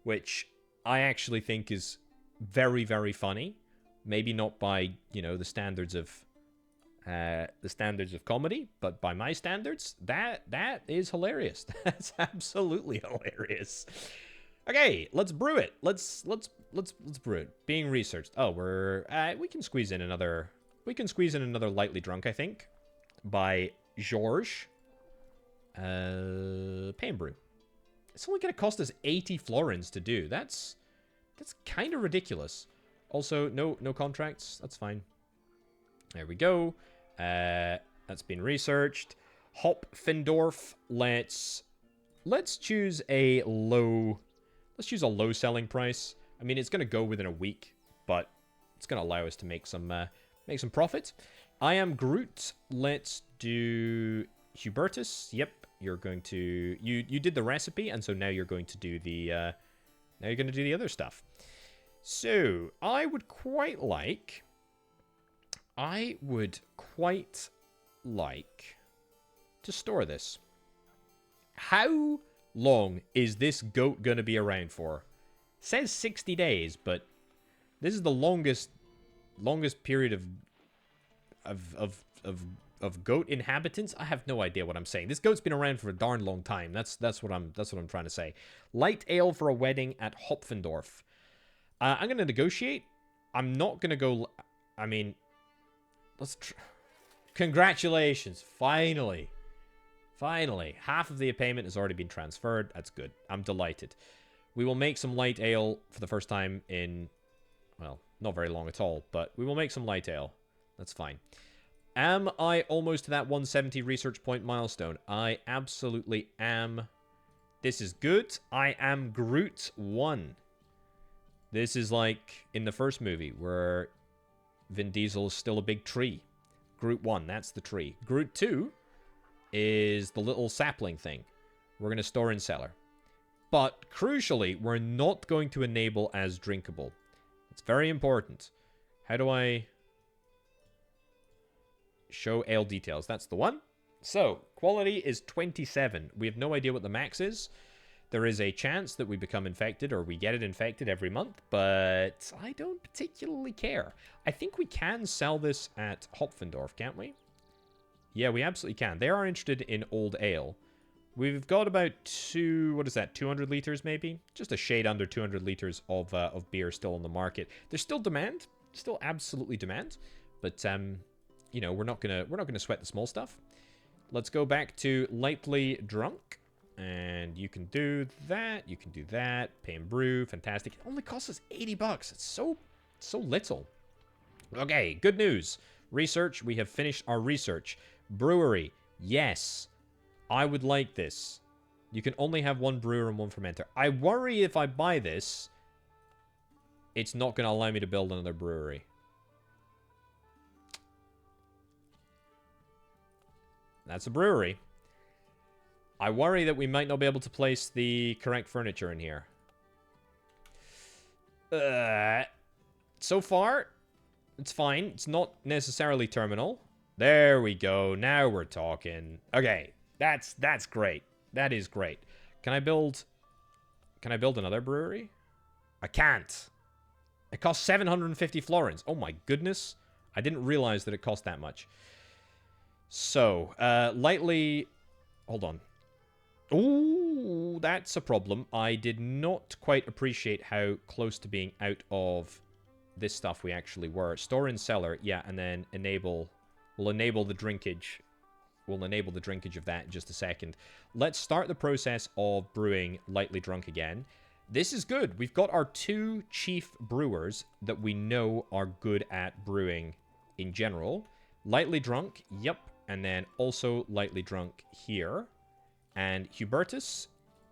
A: which I actually think is very, very funny. Maybe not by, the standards of comedy, but by my standards, that is hilarious. That's absolutely hilarious. Okay, let's brew it. Let's brew it. Being researched. Oh, we can squeeze in another lightly drunk, I think, by Georges. Pay and brew. It's only gonna cost us 80 florins to do. That's kind of ridiculous. Also, no contracts. That's fine. There we go. That's been researched. Hopfendorf. Let's choose a low. Let's choose a low selling price. I mean, it's gonna go within a week, but it's gonna allow us to make some profit. I am Groot. Let's do Hubertus. Yep, you're going to you did the recipe, and so now you're going to do the other stuff. So I would quite like to store this. How long is this goat going to be around for? It says 60 days, but this is the longest period of... of goat inhabitants. I have no idea what I'm saying. This goat's been around for a darn long time. That's what I'm trying to say. Light ale for a wedding at Hopfendorf. I'm gonna negotiate. I'm not gonna go. I mean, congratulations, finally. Finally, half of the payment has already been transferred. That's good. I'm delighted. We will make some light ale for the first time in, well, not very long at all, but we will make some light ale. That's fine. Am I almost to that 170 research point milestone? I absolutely am. This is good. I am Groot 1. This is like in the first movie where Vin Diesel is still a big tree. Groot 1, that's the tree. Groot 2 is the little sapling thing. We're going to store in cellar. But crucially, we're not going to enable as drinkable. It's very important. How do I show ale details? That's the one. So, quality is 27. We have no idea what the max is. There is a chance that we become infected or we get it infected every month, but I don't particularly care. I think we can sell this at Hopfendorf, can't we? Yeah, we absolutely can. They are interested in old ale. We've got about 200 liters maybe? Just a shade under 200 liters of beer still on the market. There's still demand. Still absolutely demand. But, you know, we're not gonna sweat the small stuff. Let's go back to lightly drunk. And you can do that. You can do that. Pay and brew. Fantastic. It only costs us 80 bucks. It's so little. Okay, good news. Research. We have finished our research. Brewery. Yes. I would like this. You can only have one brewer and one fermenter. I worry if I buy this, it's not going to allow me to build another brewery. That's a brewery. I worry that we might not be able to place the correct furniture in here. So far, it's fine. It's not necessarily terminal. There we go. Now we're talking. Okay, that's great. That is great. Can I build another brewery? I can't. It costs 750 florins. Oh my goodness. I didn't realize that it cost that much. So, lightly... Hold on. Ooh, that's a problem. I did not quite appreciate how close to being out of this stuff we actually were. Store in cellar, yeah, and then enable... We'll enable the drinkage. We'll enable the drinkage of that in just a second. Let's start the process of brewing lightly drunk again. This is good. We've got our 2 chief brewers that we know are good at brewing in general. Lightly drunk, yep. And then also lightly drunk here. And Hubertus,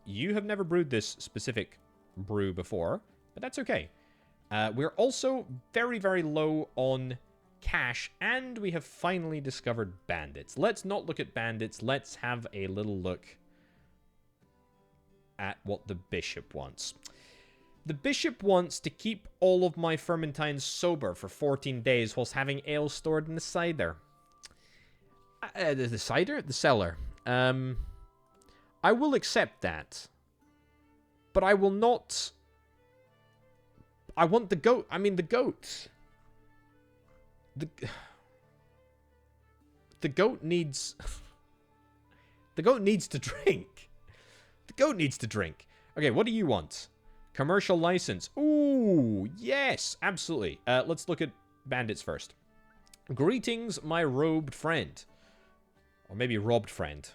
A: you have never brewed this specific brew before, but that's okay. We're also very, very low on cash, and we have finally discovered bandits. Let's not look at bandits. Let's have a little look at what the bishop wants. The bishop wants to keep all of my fermentines sober for 14 days whilst having ale stored in the cider. The cider? The cellar. I will accept that. But I will not... I want the goat. I mean, the goats. The goat needs... The goat needs to drink. The goat needs to drink. Okay, what do you want? Commercial license. Ooh, yes, absolutely. Let's look at bandits first. Greetings, my robed friend. Or maybe robbed friend.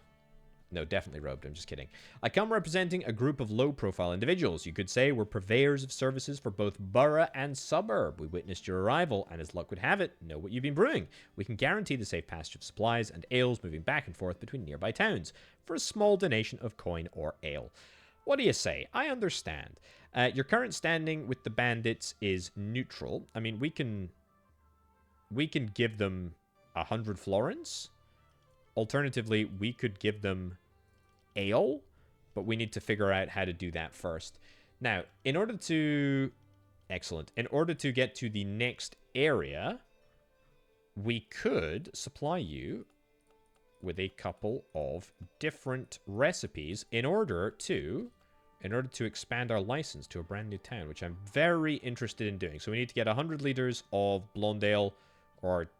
A: No, definitely robed. I'm just kidding. I come representing a group of low-profile individuals. You could say we're purveyors of services for both borough and suburb. We witnessed your arrival, and as luck would have it, know what you've been brewing. We can guarantee the safe passage of supplies and ales moving back and forth between nearby towns for a small donation of coin or ale. What do you say? I understand. Your current standing with the bandits is neutral. I mean, we can give them 100 florins. Alternatively, we could give them ale, but we need to figure out how to do that first. Now, in order to... Excellent. In order to get to the next area, we could supply you with a couple of different recipes in order to expand our license to a brand new town, which I'm very interested in doing. So we need to get 100 liters of blonde ale, or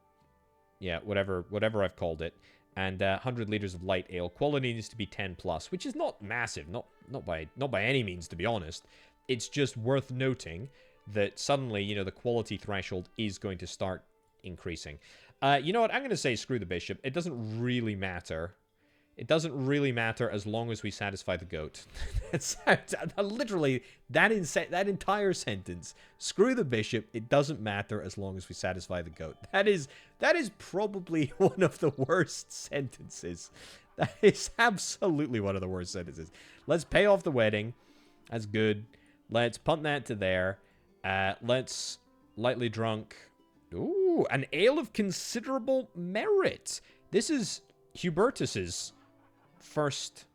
A: Yeah, whatever I've called it. And 100 liters of light ale. Quality needs to be 10 plus, which is not massive, not by any means, to be honest. It's just worth noting that suddenly, you know, the quality threshold is going to start increasing. You know what? I'm going to say screw the bishop. It doesn't really matter. It doesn't really matter as long as we satisfy the goat. That's literally that entire sentence. Screw the bishop. It doesn't matter as long as we satisfy the goat. That is probably one of the worst sentences. That is absolutely one of the worst sentences. Let's pay off the wedding. That's good. Let's punt that to there. Let's lightly drunk. Ooh, an ale of considerable merit. This is Hubertus's first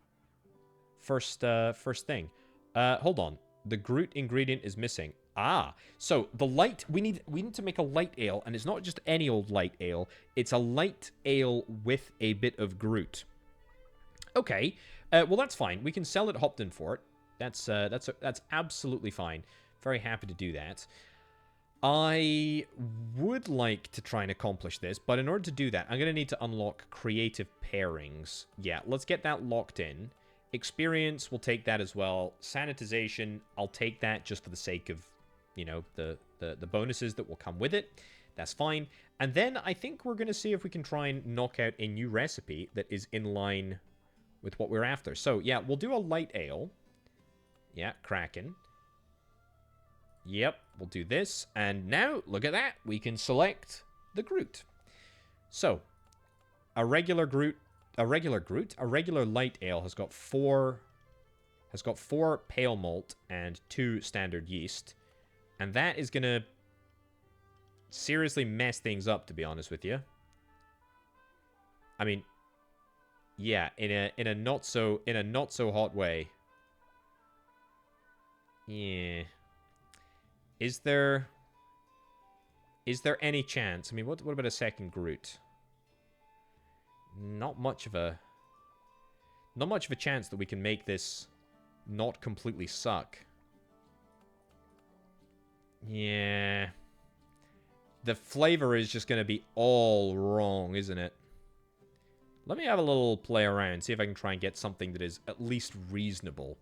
A: thing. Hold on. The Groot ingredient is missing. Ah, so the light, we need to make a light ale, and it's not just any old light ale. It's a light ale with a bit of Groot. Okay, well that's fine. We can sell it Hopton for it. That's absolutely fine. Very happy to do that. I would like to try and accomplish this, but in order to do that, I'm going to need to unlock creative pairings. Yeah, let's get that locked in. Experience, we'll take that as well. Sanitization, I'll take that just for the sake of, you know, the bonuses that will come with it. That's fine. And then I think we're going to see if we can try and knock out a new recipe that is in line with what we're after. So, yeah, we'll do a light ale. Yeah, Kraken. Yep, we'll do this. And now, look at that. We can select the Groot. So, a regular light ale has got four pale malt and 2 standard yeast. And that is going to seriously mess things up, to be honest with you. I mean, yeah, in a not so hot way. Yeah. Is there any chance? I mean, what about a second Groot? Not much of a chance that we can make this not completely suck. Yeah. The flavor is just going to be all wrong, isn't it? Let me have a little play around, see if I can try and get something that is at least reasonable.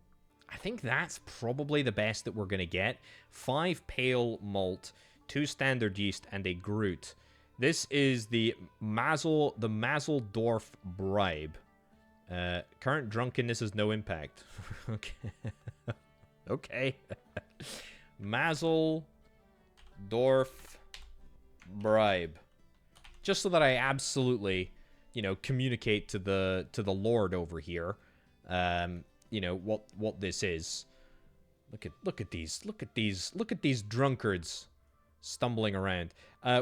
A: I think that's probably the best that we're going to get. 5 pale malt, 2 standard yeast, and a Groot. This is the Mazeldorf Bribe. Current drunkenness has no impact. Okay. Okay. Mazeldorf Bribe. Just so that I absolutely, you know, communicate to the Lord over here. You know what this is. Look at these drunkards stumbling around.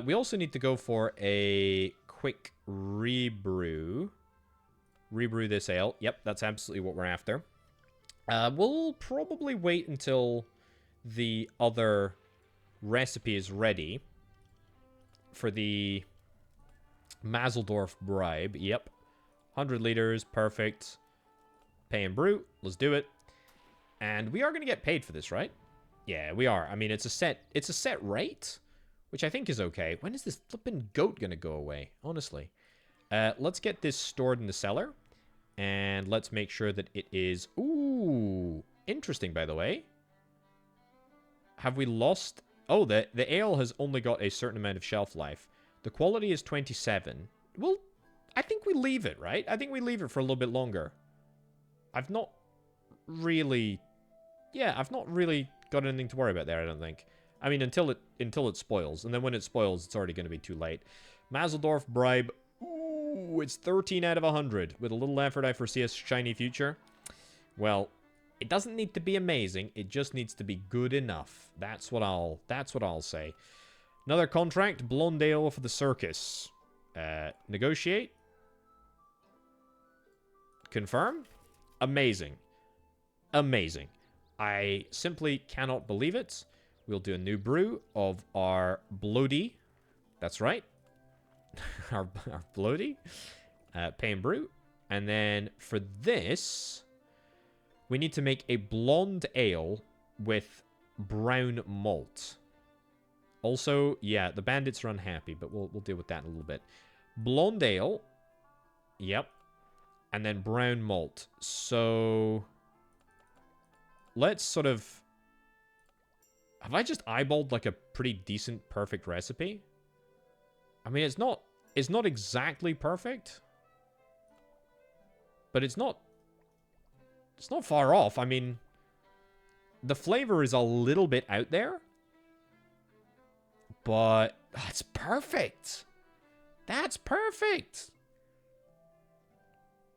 A: We also need to go for a quick rebrew this ale. Yep, that's absolutely what we're after. We'll probably wait until the other recipe is ready for the Mazeldorf Bribe. Yep, 100 liters, perfect. Pay and brew. Let's do it. And we are going to get paid for this, right? Yeah, we are. I mean, it's a set rate, which I think is okay. When is this flippin' goat going to go away? Honestly. Let's get this stored in the cellar. And let's make sure that it is... Ooh, interesting, by the way. Have we lost... Oh, the ale has only got a certain amount of shelf life. The quality is 27. Well, I think we leave it, right? I think we leave it for a little bit longer. I've not really got anything to worry about there, I don't think. I mean, until it spoils. And then when it spoils, it's already going to be too late. Mazeldorf Bribe. Ooh, it's 13 out of 100. With a little effort, I foresee a shiny future. Well, it doesn't need to be amazing. It just needs to be good enough. That's what I'll say. Another contract. Blonde ale for the circus. Negotiate. Confirm. Amazing. Amazing. I simply cannot believe it. We'll do a new brew of our Bloody. That's right. our Bloody. Pay and brew. And then for this, we need to make a blonde ale with brown malt. Also, yeah, the bandits are unhappy, but we'll deal with that in a little bit. Blonde ale. Yep. And then brown malt. So let's sort of... Have I just eyeballed like a pretty decent, perfect recipe? I mean, it's not exactly perfect. But it's not far off. I mean, the flavor is a little bit out there. But that's perfect. That's perfect.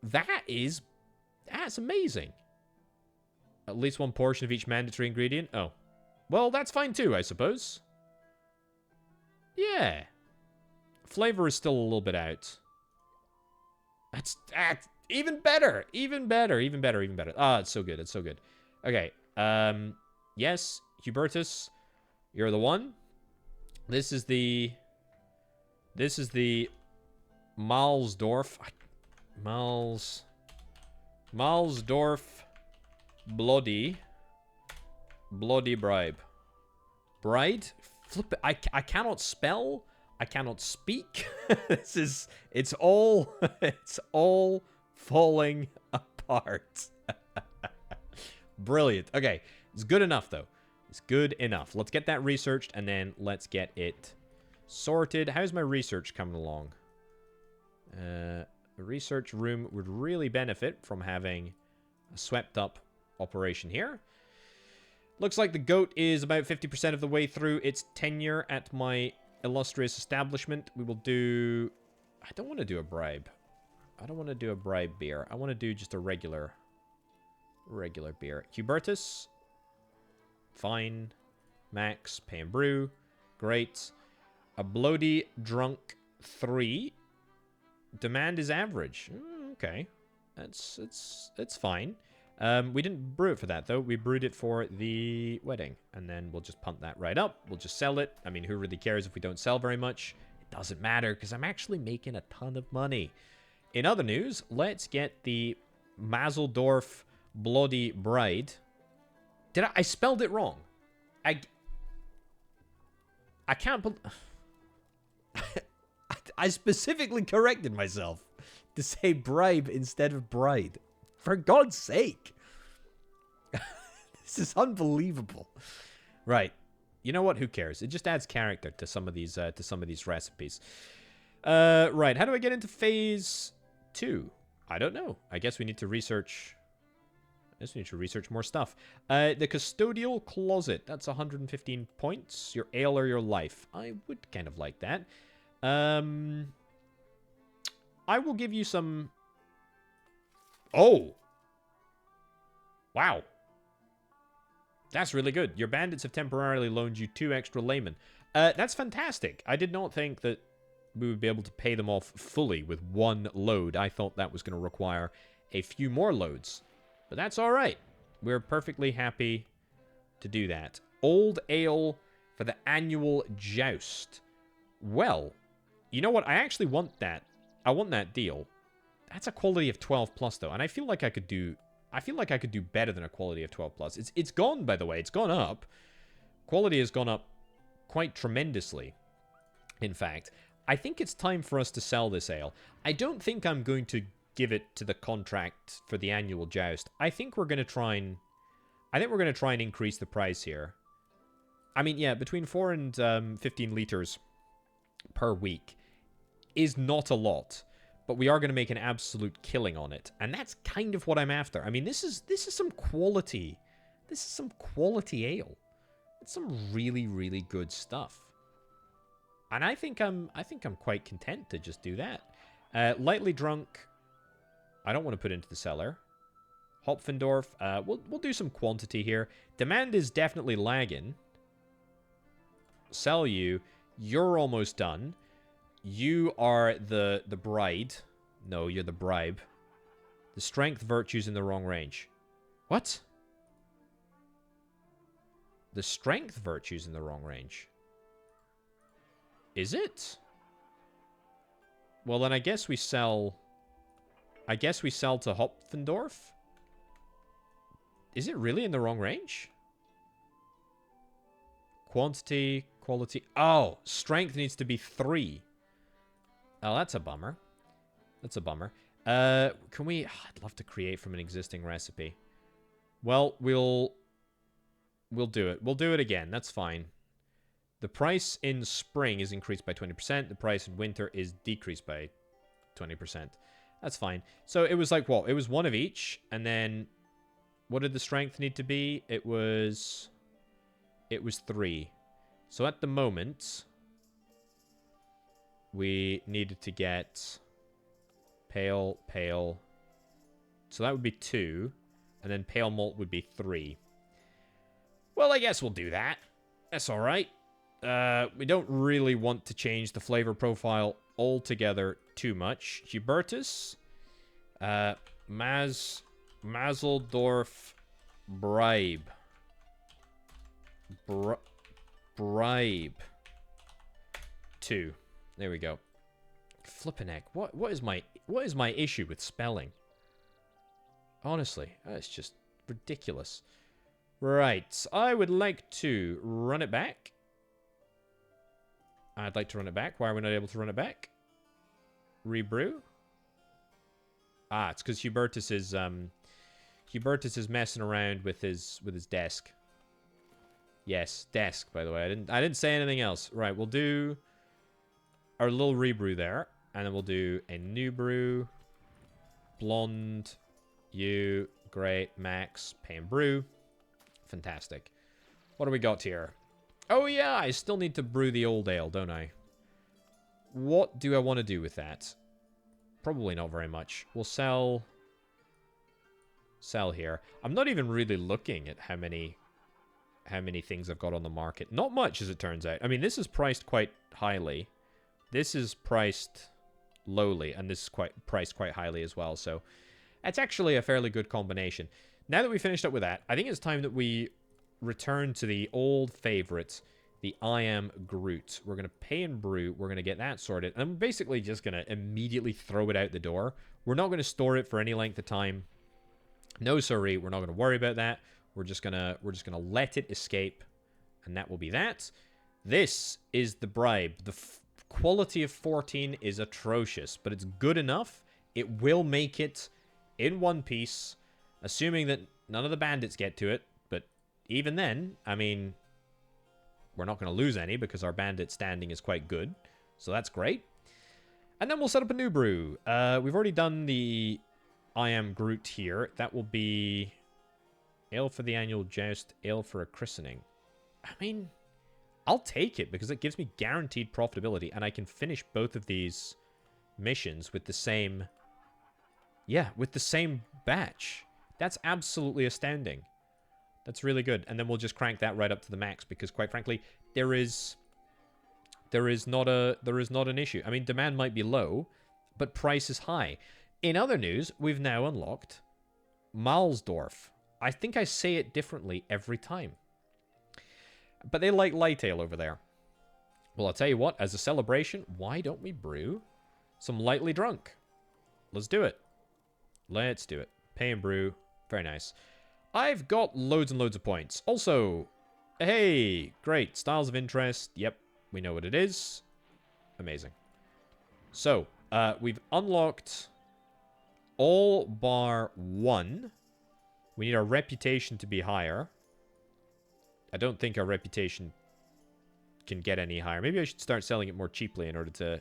A: That's amazing. At least one portion of each mandatory ingredient. Oh. Well, that's fine too, I suppose. Yeah. Flavor is still a little bit out. That's even better. Even better. Even better. Even better. Ah, it's so good. It's so good. Okay. Yes, Hubertus, you're the one. This is the Malsdorf bloody bribe. Bride? Flip it. I cannot spell. I cannot speak. It's all falling apart. Brilliant. Okay. It's good enough, though. It's good enough. Let's get that researched, and then let's get it sorted. How's my research coming along? The research room would really benefit from having a swept-up operation here. Looks like the goat is about 50% of the way through its tenure at my illustrious establishment. We will do... I don't want to do a bribe. I don't want to do a bribe beer. I want to do just a regular beer. Hubertus. Fine. Max. Pay and brew. Great. A bloody drunk 3. Demand is average. Okay. It's fine. We didn't brew it for that, though. We brewed it for the wedding. And then we'll just pump that right up. We'll just sell it. I mean, who really cares if we don't sell very much? It doesn't matter, because I'm actually making a ton of money. In other news, let's get the Mazeldorf Bloody Bride. I spelled it wrong. I can't believe... I specifically corrected myself to say bribe instead of bride. For God's sake. This is unbelievable. Right. You know what? Who cares? It just adds character to some of these recipes. Right. How do I get into phase 2? I don't know. I guess we need to research... more stuff. The custodial closet. That's 115 points. Your ale or your life. I would kind of like that. I will give you some... Oh! Wow. That's really good. Your bandits have temporarily loaned you 2 extra laymen. That's fantastic. I did not think that we would be able to pay them off fully with 1 load. I thought that was going to require a few more loads. But that's alright. We're perfectly happy to do that. Old ale for the annual joust. Well, you know what? I actually want that. I want that deal. That's a quality of 12 plus, though. And I feel like I could do better than a quality of 12 plus. It's gone, by the way. It's gone up. Quality has gone up quite tremendously. In fact, I think it's time for us to sell this ale. I don't think I'm going to give it to the contract for the annual joust. I think we're going to try and increase the price here. I mean, yeah, between 4 and 15 liters per week is not a lot, but we are going to make an absolute killing on it, and that's kind of what I'm after. I mean, this is some quality. This is some quality ale. It's some really, really good stuff. And I think I'm quite content to just do that. Lightly drunk, I don't want to put into the cellar. Hopfendorf, we'll do some quantity here. Demand is definitely lagging. Sell you. You're almost done. You are the bride. No, you're the bribe. The strength virtue's in the wrong range. What? The strength virtue's in the wrong range. Is it? Well, then I guess we sell... to Hopfendorf? Is it really in the wrong range? Quantity, quality... Oh! Strength needs to be 3. Oh, that's a bummer. That's a bummer. Can we... I'd love to create from an existing recipe. Well, we'll do it. We'll do it again. That's fine. The price in spring is increased by 20%. The price in winter is decreased by 20%. That's fine. So it was like, what? It was one of each. And then what did the strength need to be? It was 3. So at the moment, we needed to get pale. So that would be 2. And then pale malt would be 3. Well, I guess we'll do that. That's all right. We don't really want to change the flavor profile altogether too much. Hubertus. Mazeldorf Bribe. Bribe. 2. There we go. Flippin' heck. What is my issue with spelling? Honestly, it's just ridiculous. Right, I would like to run it back. I'd like to run it back. Why are we not able to run it back? Rebrew? Ah, it's because Hubertus is messing around with his desk. Yes, desk, by the way. I didn't say anything else. Right, we'll do our little rebrew there, and then we'll do a new brew. Blonde, you, great, max, pay and brew. Fantastic. What do we got here? Oh yeah, I still need to brew the old ale, don't I? What do I want to do with that? Probably not very much. We'll sell here. I'm not even really looking at how many things I've got on the market. Not much, as it turns out. I mean, this is priced quite highly. This is priced lowly, and this is priced quite highly as well. So that's actually a fairly good combination. Now that we finished up with that, I think it's time that we return to the old favorite, the I Am Groot. We're going to pay and brew. We're going to get that sorted. And I'm basically just going to immediately throw it out the door. We're not going to store it for any length of time. No, sorry, we're not going to worry about that. We're just gonna let it escape, and that will be that. This is the bribe. The quality of 14 is atrocious, but it's good enough. It will make it in one piece, assuming that none of the bandits get to it. But even then, I mean, we're not going to lose any because our bandit standing is quite good, so that's great. And then we'll set up a new brew. We've already done the I Am Groot here. That will be ale for the annual joust, ale for a christening. I mean, I'll take it because it gives me guaranteed profitability, and I can finish both of these missions with the same... Yeah, with the same batch. That's absolutely astounding. That's really good. And then we'll just crank that right up to the max because, quite frankly, there is not an issue. I mean, demand might be low, but price is high. In other news, we've now unlocked Malsdorf. I think I say it differently every time. But they like light ale over there. Well, I'll tell you what, as a celebration, why don't we brew some lightly drunk? Let's do it. Let's do it. Pay and brew. Very nice. I've got loads and loads of points. Also, hey, great. Styles of interest. Yep, we know what it is. Amazing. So, we've unlocked all bar 1. We need our reputation to be higher. I don't think our reputation can get any higher. Maybe I should start selling it more cheaply in order to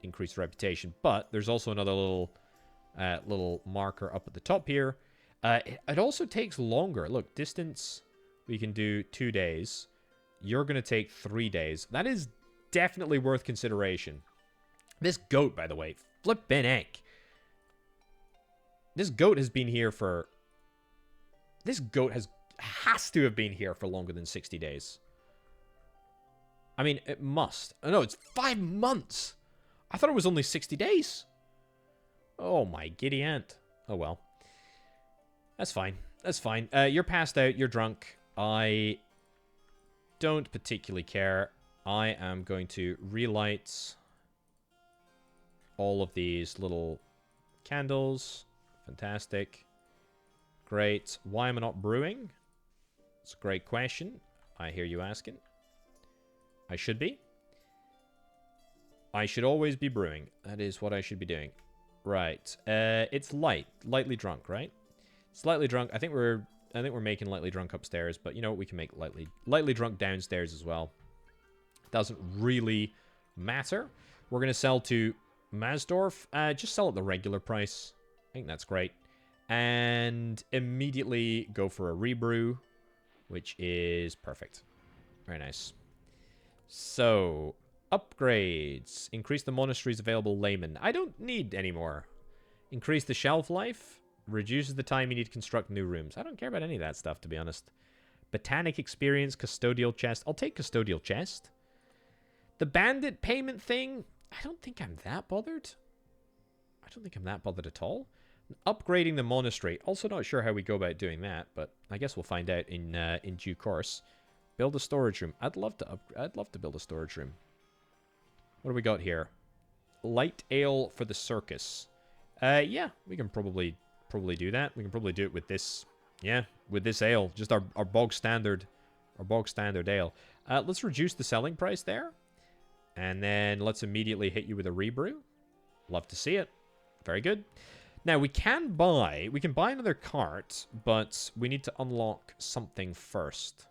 A: increase reputation. But there's also another little marker up at the top here. It also takes longer. Look, distance, we can do 2 days. You're going to take 3 days. That is definitely worth consideration. This goat, by the way, flippin' heck. This goat has been here for... This goat has to have been here for longer than 60 days. I mean, it must. Oh, no, it's 5 months. I thought it was only 60 days. Oh, my giddy aunt. Oh, well. That's fine. That's fine. You're passed out. You're drunk. I don't particularly care. I am going to relight all of these little candles. Fantastic. Great. Why am I not brewing? It's a great question. I hear you asking. I should be. I should always be brewing. That is what I should be doing. Right. It's lightly drunk, right? Slightly drunk. I think we're making lightly drunk upstairs, but you know what? We can make lightly drunk downstairs as well. Doesn't really matter. We're gonna sell to Masdorf. Just sell at the regular price. I think that's great. And immediately go for a rebrew, which is perfect. Very nice. So, upgrades. Increase the monastery's available layman. I don't need any more. Increase the shelf life. Reduces the time you need to construct new rooms. I don't care about any of that stuff, to be honest. Botanic experience, custodial chest. I'll take custodial chest. The bandit payment thing, I don't think I'm that bothered. I don't think I'm that bothered at all. Upgrading the monastery. Also not sure how we go about doing that, but I guess we'll find out in due course. Build a storage room. I'd love to build a storage room. What do we got here? Light ale for the circus. Yeah, we can probably do that. We can probably do it with this. Yeah, with this ale, just our bog standard ale. Let's reduce the selling price there, and then let's immediately hit you with a rebrew. Love to see it. Very good. Now we can buy another cart, but we need to unlock something first.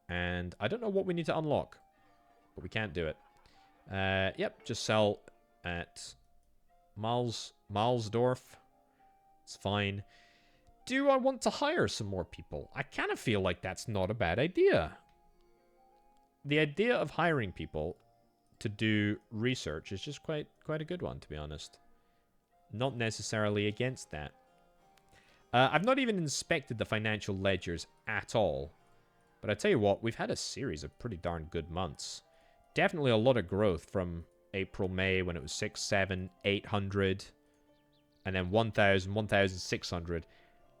A: And I don't know what we need to unlock, but we can't do it. Yep, just sell at Malsdorf. It's fine. Do I want to hire some more people? I kind of feel like that's not a bad idea. The idea of hiring people to do research is just quite a good one, to be honest. Not necessarily against that. I've not even inspected the financial ledgers at all. But I tell you what, we've had a series of pretty darn good months. Definitely a lot of growth from April, May, when it was 6, 7, 800. And then 1,000, 1,600.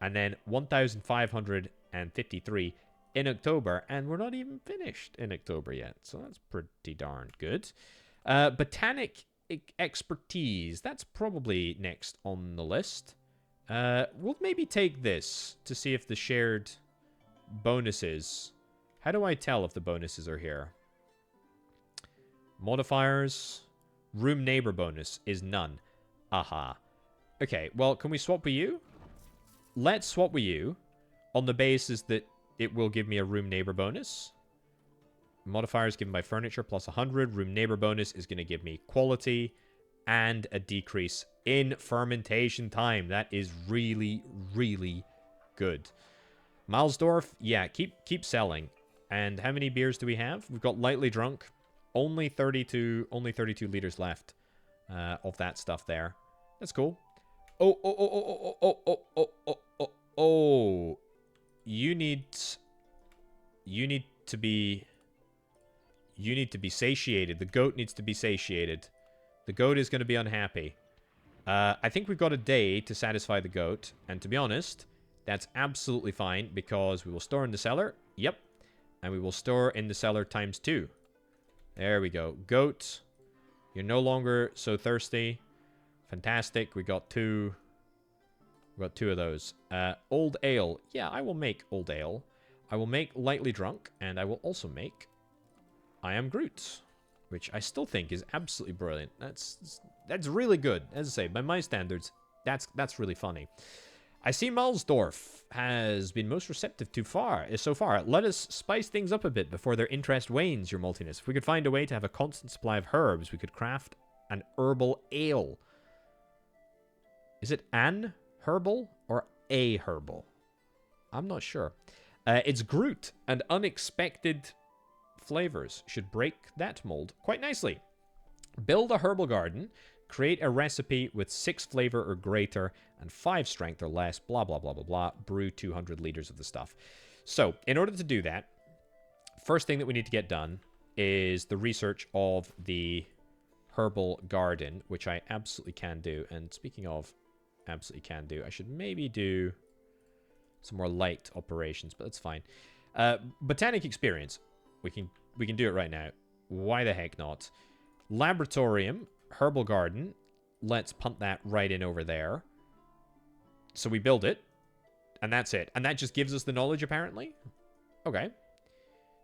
A: And then 1,553 in October. And we're not even finished in October yet. So that's pretty darn good. Botanic expertise. That's probably next on the list. We'll maybe take this to see if the shared bonuses. How do I tell if the bonuses are here? Modifiers. Room neighbor bonus is none. Aha. Okay, well, can we swap with you? Let's swap with you on the basis that it will give me a room neighbor bonus. Modifiers given by furniture plus 100. Room neighbor bonus is going to give me quality and a decrease in fermentation time. That is really, really good. Malsdorf, yeah, keep selling. And how many beers do we have? We've got lightly drunk. Only 32 liters left of that stuff there. That's cool. Oh. You need to be satiated. The goat needs to be satiated. The goat is going to be unhappy. I think we've got a day to satisfy the goat. And to be honest, that's absolutely fine because we will store in the cellar. Yep. And we will store in the cellar times 2. There we go. Goat, you're no longer so thirsty. Fantastic. We got 2. We got 2 of those. Old ale. Yeah, I will make old ale. I will make lightly drunk. And I will also make I Am Groot, which I still think is absolutely brilliant. That's really good. As I say, by my standards, that's really funny. I see Malsdorf has been most receptive so far. Let us spice things up a bit before their interest wanes, your maltiness. If we could find a way to have a constant supply of herbs, we could craft an herbal ale. Is it an herbal or a herbal? I'm not sure. It's Groot, and unexpected flavors should break that mold quite nicely. Build a herbal garden. Create a recipe with 6 flavor or greater and 5 strength or less, blah, blah, blah, blah, blah. Brew 200 liters of the stuff. So, in order to do that, first thing that we need to get done is the research of the herbal garden, which I absolutely can do. And speaking of absolutely can do, I should maybe do some more light operations, but that's fine. Botanic experience. We can do it right now. Why the heck not? Laboratorium. Herbal garden. Let's punt that right in over there. So we build it. And that's it. And that just gives us the knowledge, apparently. Okay.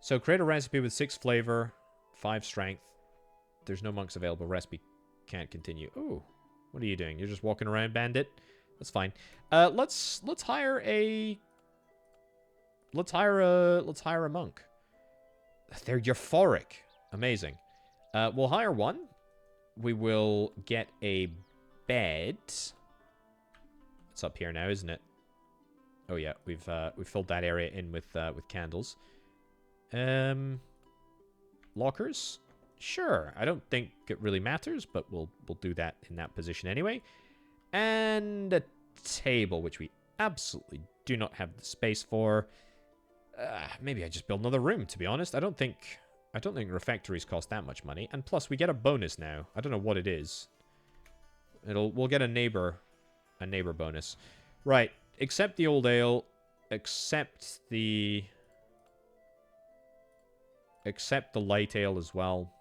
A: So create a recipe with 6 flavor, 5 strength. There's no monks available. Recipe can't continue. Ooh, what are you doing? You're just walking around, bandit? That's fine. Let's hire a monk. They're euphoric. Amazing. We'll hire one. We will get a bed. It's up here now, isn't it? Oh yeah, we've filled that area in with candles. Lockers? Sure. I don't think it really matters, but we'll do that in that position anyway. And a table, which we absolutely do not have the space for. Maybe I just build another room, to be honest. I don't think refectories cost that much money. And plus, we get a bonus now. I don't know what it is. We'll get a neighbor bonus. Right. Accept the old ale. Accept the light ale as well.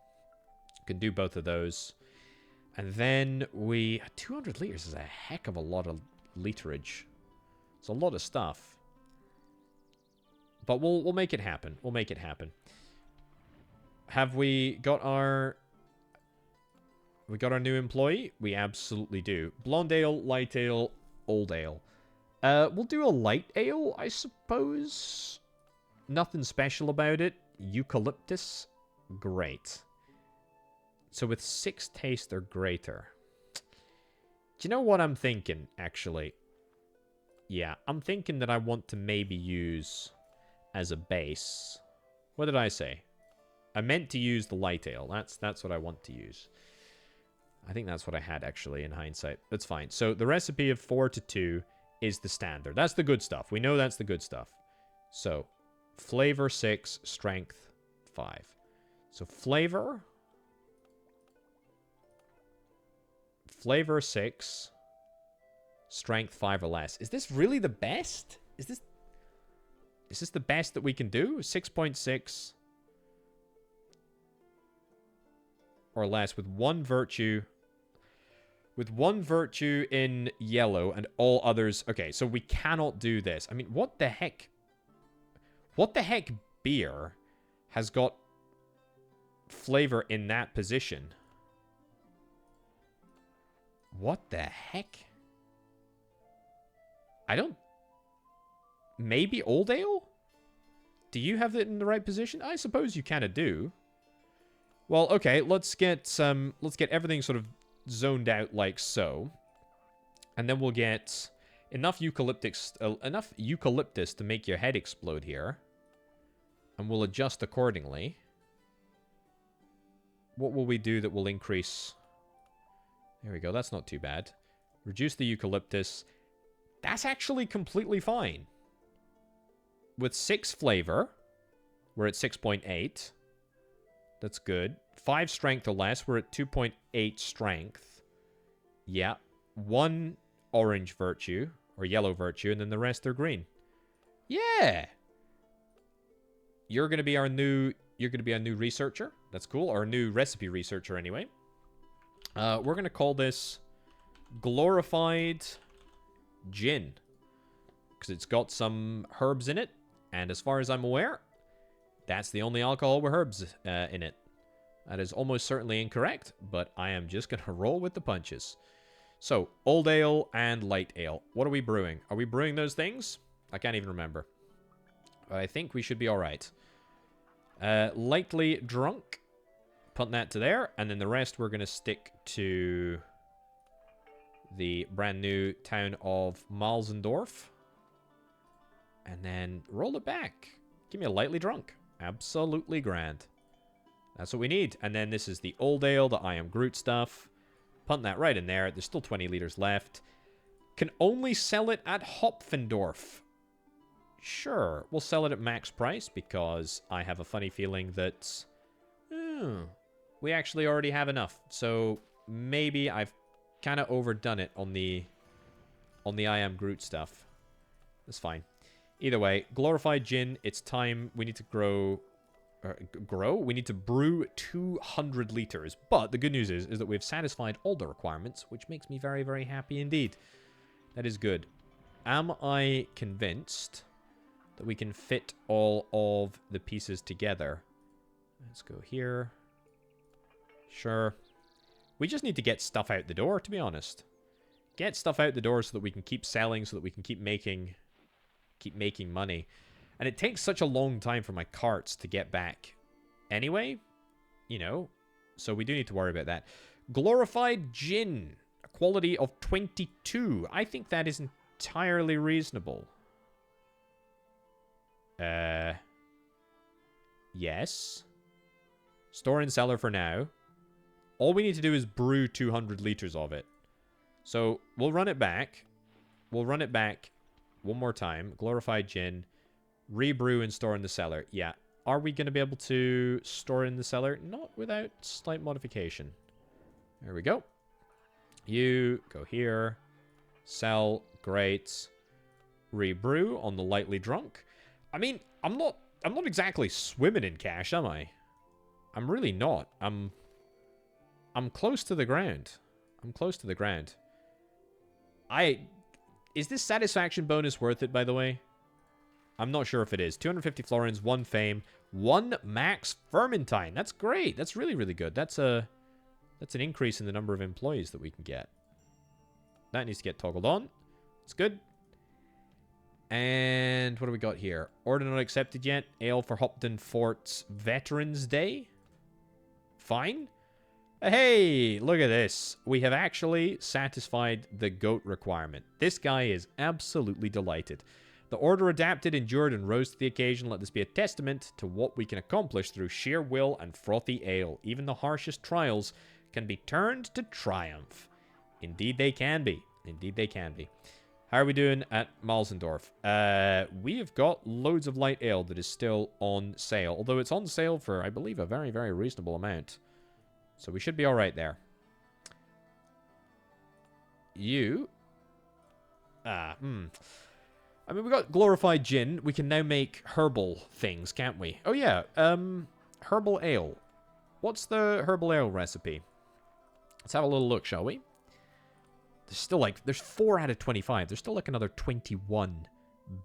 A: Can do both of those. And then 200 liters is a heck of a lot of literage. It's a lot of stuff. But we'll make it happen. We'll make it happen. Have we got our new employee? We absolutely do. Blonde ale, light ale, old ale. We'll do a light ale, I suppose. Nothing special about it. Eucalyptus, great. So with 6 taste or greater. Do you know what I'm thinking, actually? Yeah, I'm thinking that I want to maybe use as a base. What did I say? I meant to use the light ale. That's what I want to use. I think that's what I had, actually, in hindsight. That's fine. So the recipe of 4 to 2 is the standard. That's the good stuff. We know that's the good stuff. So, flavor 6, strength 5. So flavor 6, strength 5 or less. Is this really the best? Is this the best that we can do? 6.6 or less with one virtue. With one virtue in yellow and all others. Okay, so we cannot do this. I mean, what the heck? What the heck beer has got flavor in that position? What the heck? I don't... Maybe old ale? Do you have it in the right position? I suppose you kind of do. Well, okay, let's get everything sort of zoned out like so. And then we'll get enough eucalyptus to make your head explode here. And we'll adjust accordingly. What will we do that will increase? There we go, that's not too bad. Reduce the eucalyptus. That's actually completely fine. With 6 flavor, we're at 6.8. That's good. 5 strength or less, we're at 2.8 strength. Yeah. 1 orange virtue, or yellow virtue, and then the rest are green. Yeah! You're gonna be our new researcher. That's cool. Our new recipe researcher, anyway. We're gonna call this Glorified Gin. Because it's got some herbs in it. And as far as I'm aware, that's the only alcohol with herbs in it. That is almost certainly incorrect, but I am just going to roll with the punches. So, old ale and light ale. What are we brewing? Are we brewing those things? I can't even remember. But I think we should be alright. Lightly drunk. Put that to there. And then the rest we're going to stick to the brand new town of Malzendorf. And then roll it back. Give me a lightly drunk. Absolutely grand. That's what we need. And then this is the old ale, the I Am Groot stuff. Punt that right in there. There's still 20 liters left. Can only sell it at Hopfendorf. Sure. We'll sell it at max price because I have a funny feeling that we actually already have enough. So maybe I've kind of overdone it on the I Am Groot stuff. That's fine. Either way, glorified gin, it's time. We need to we need to brew 200 liters. But the good news is that we've satisfied all the requirements, which makes me very, very happy indeed. That is good. Am I convinced that we can fit all of the pieces together? Let's go here. Sure. We just need to get stuff out the door, to be honest. Get stuff out the door so that we can keep selling, so that we can keep making money. And it takes such a long time for my carts to get back anyway, you know, so we do need to worry about that. Glorified gin, a quality of 22. I think that is entirely reasonable. Yes. Store and cellar for now. All we need to do is brew 200 liters of it. So we'll run it back. We'll run it back one more time. Glorified gin. Rebrew and store in the cellar. Yeah. Are we going to be able to store in the cellar? Not without slight modification. There we go. You go here. Sell. Great. Rebrew on the lightly drunk. I mean, I'm not exactly swimming in cash, am I? I'm really not. I'm close to the ground. I'm close to the ground. Is this satisfaction bonus worth it, by the way? I'm not sure if it is. 250 florins, 1 fame, 1 max fermentine. That's great. That's really, really good. That's an increase in the number of employees that we can get. That needs to get toggled on. It's good. And what do we got here? Order not accepted yet. Ale for Hopton Fort's Veterans Day. Fine. Hey, look at this. We have actually satisfied the goat requirement. This guy is absolutely delighted. The order adapted, endured, and rose to the occasion. Let this be a testament to what we can accomplish through sheer will and frothy ale. Even the harshest trials can be turned to triumph. Indeed they can be. Indeed they can be. How are we doing at Malzendorf? We have got loads of light ale that is still on sale. Although it's on sale for, I believe, a very, very reasonable amount. So we should be alright there. You. I mean, we got glorified gin. We can now make herbal things, can't we? Oh, yeah. Herbal ale. What's the herbal ale recipe? Let's have a little look, shall we? There's still like, there's 4 out of 25. There's still like another 21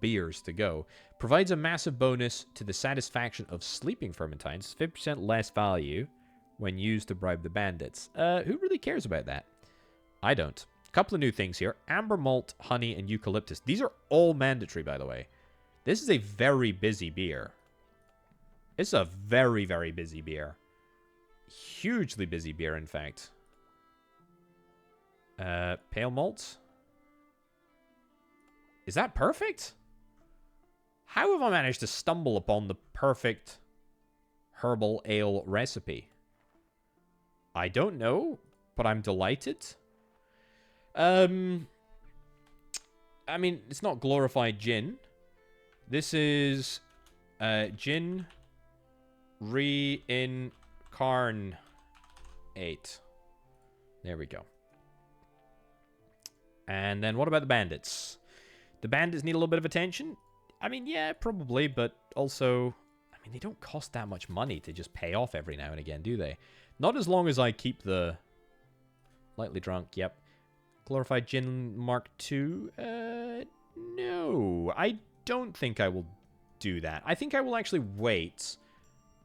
A: beers to go. Provides a massive bonus to the satisfaction of sleeping fermentines. 50% less value when used to bribe the bandits. Who really cares about that? I don't. A couple of new things here. Amber malt, honey, and eucalyptus. These are all mandatory, by the way. This is a very busy beer. It's a very, very busy beer. Hugely busy beer, in fact. Pale malt. Is that perfect? How have I managed to stumble upon the perfect herbal ale recipe? I don't know, but I'm delighted. I mean, it's not glorified gin. This is gin reincarnate. There we go. And then what about the bandits? The bandits need a little bit of attention? I mean, yeah, probably, but also, I mean, they don't cost that much money to just pay off every now and again, do they? Not as long as I keep the lightly drunk, yep. Glorified gin Mark II? No, I don't think I will do that. I think I will actually wait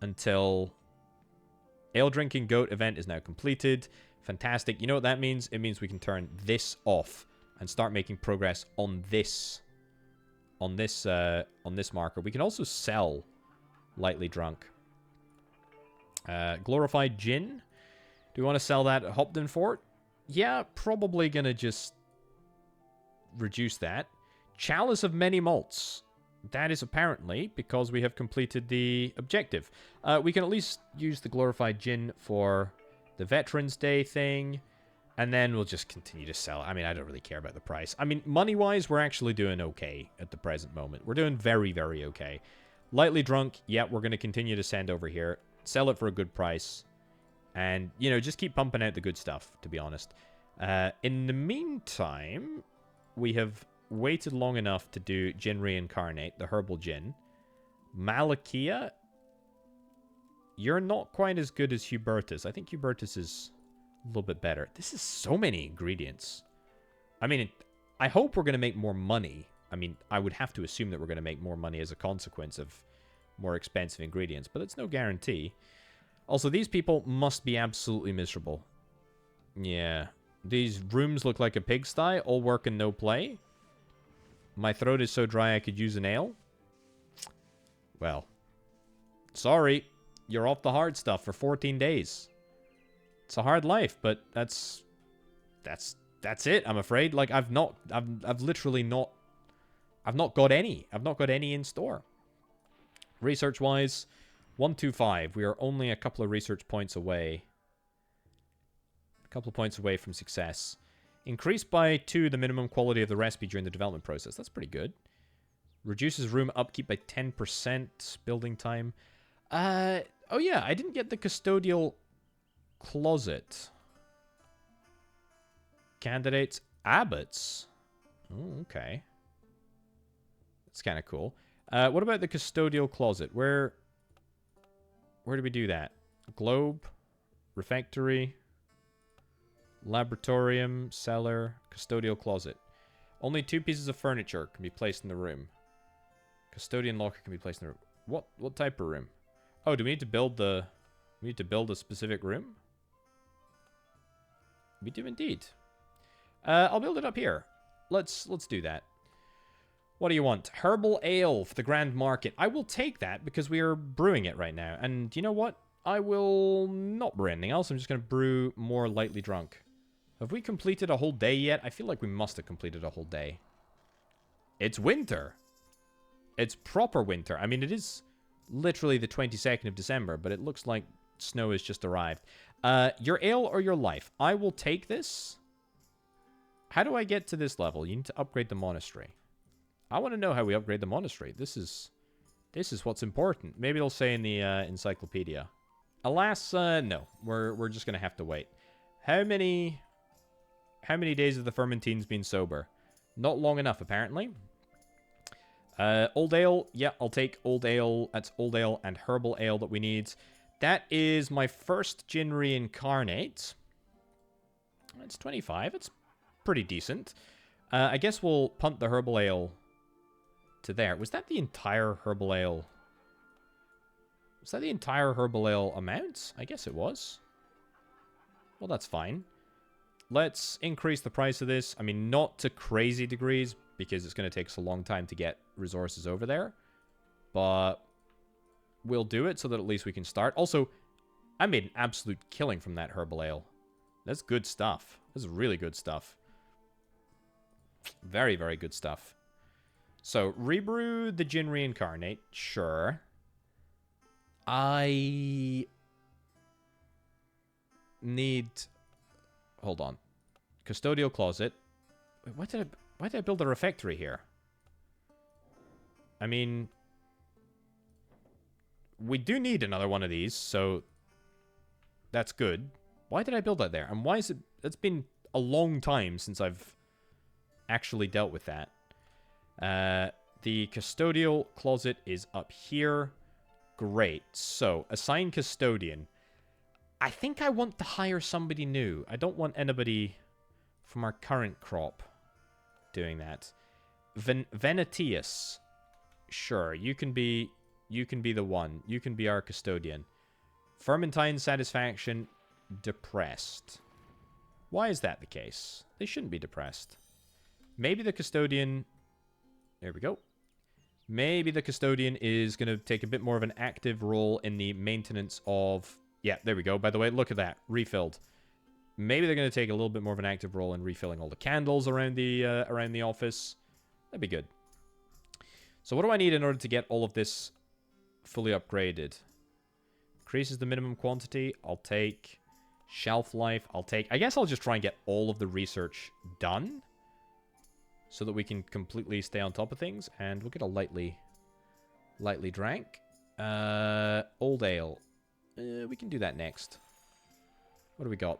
A: until ale drinking goat event is now completed. Fantastic. You know what that means? It means we can turn this off and start making progress on this marker. We can also sell lightly drunk. Glorified gin. Do we want to sell that at Hopton Fort? Yeah, probably gonna just reduce that. Chalice of many malts. That is apparently because we have completed the objective. We can at least use the glorified gin for the Veterans Day thing. And then we'll just continue to sell. I mean, I don't really care about the price. I mean, money-wise, we're actually doing okay at the present moment. We're doing very, very okay. Lightly drunk, yeah, we're going to continue to send over here. Sell it for a good price. And, you know, just keep pumping out the good stuff, to be honest. In the meantime, we have waited long enough to do Gin Reincarnate, the herbal gin. Malakia, you're not quite as good as Hubertus. I think Hubertus is a little bit better. This is so many ingredients. I mean, I hope we're going to make more money. I mean, I would have to assume that we're going to make more money as a consequence of more expensive ingredients, but it's no guarantee. Also, these people must be absolutely miserable. Yeah. These rooms look like a pigsty. All work and no play. My throat is so dry I could use an ale. Well. Sorry. You're off the hard stuff for 14 days. It's a hard life, but that's it, I'm afraid. Like, I've literally not... I've not got any. I've not got any in store. Research-wise, 125. We are only a couple of research points away. A couple of points away from success. Increase by 2 the minimum quality of the recipe during the development process. That's pretty good. Reduces room upkeep by 10%. Building time. Oh yeah, I didn't get the custodial closet. Candidates. Abbots. Oh, okay. That's kind of cool. What about the custodial closet? Where do we do that? Globe, refectory, laboratorium, cellar, custodial closet. Only 2 pieces of furniture can be placed in the room. Custodian locker can be placed in the room. What type of room? Oh, do we need to build the... We need to build a specific room? We do indeed. I'll build it up here. Let's do that. What do you want? Herbal ale for the Grand Market. I will take that because we are brewing it right now. And you know what? I will not brew anything else. I'm just going to brew more lightly drunk. Have we completed a whole day yet? I feel like we must have completed a whole day. It's winter. It's proper winter. I mean, it is literally the 22nd of December, but it looks like snow has just arrived. Your ale or your life? I will take this. How do I get to this level? You need to upgrade the monastery. I want to know how we upgrade the monastery. This is what's important. Maybe it'll say in the encyclopedia. Alas, no. We're just gonna have to wait. How many days have the Fermentines been sober? Not long enough, apparently. Old ale. Yeah, I'll take old ale. That's old ale and herbal ale that we need. That is my first gin reincarnate. It's 25. It's pretty decent. I guess we'll punt the herbal ale to there. Was that the entire herbal ale? Was that the entire herbal ale amount? I guess it was. Well, that's fine. Let's increase the price of this. I mean, not to crazy degrees, because it's going to take us a long time to get resources over there. But we'll do it so that at least we can start. Also, I made an absolute killing from that herbal ale. That's good stuff. This is really good stuff. Very, very good stuff. So, rebrew the gin reincarnate. Sure. I need... Hold on. Custodial closet. Wait, why did I build a refectory here? I mean... We do need another one of these, so... That's good. Why did I build that there? And why is it... It's been a long time since I've actually dealt with that. The custodial closet is up here. Great. So, assign custodian. I think I want to hire somebody new. I don't want anybody from our current crop doing that. Venetius. Sure, you can be the one. You can be our custodian. Fermentine satisfaction depressed. Why is that the case? They shouldn't be depressed. Maybe the custodian... There we go. Maybe the custodian is going to take a bit more of an active role in the maintenance of... Yeah, there we go. By the way, look at that. Refilled. Maybe they're going to take a little bit more of an active role in refilling all the candles around the office. That'd be good. So what do I need in order to get all of this fully upgraded? Increases the minimum quantity. I'll take shelf life. I guess I'll just try and get all of the research done, so that we can completely stay on top of things. And we'll get a lightly drank. Old ale. We can do that next. What do we got?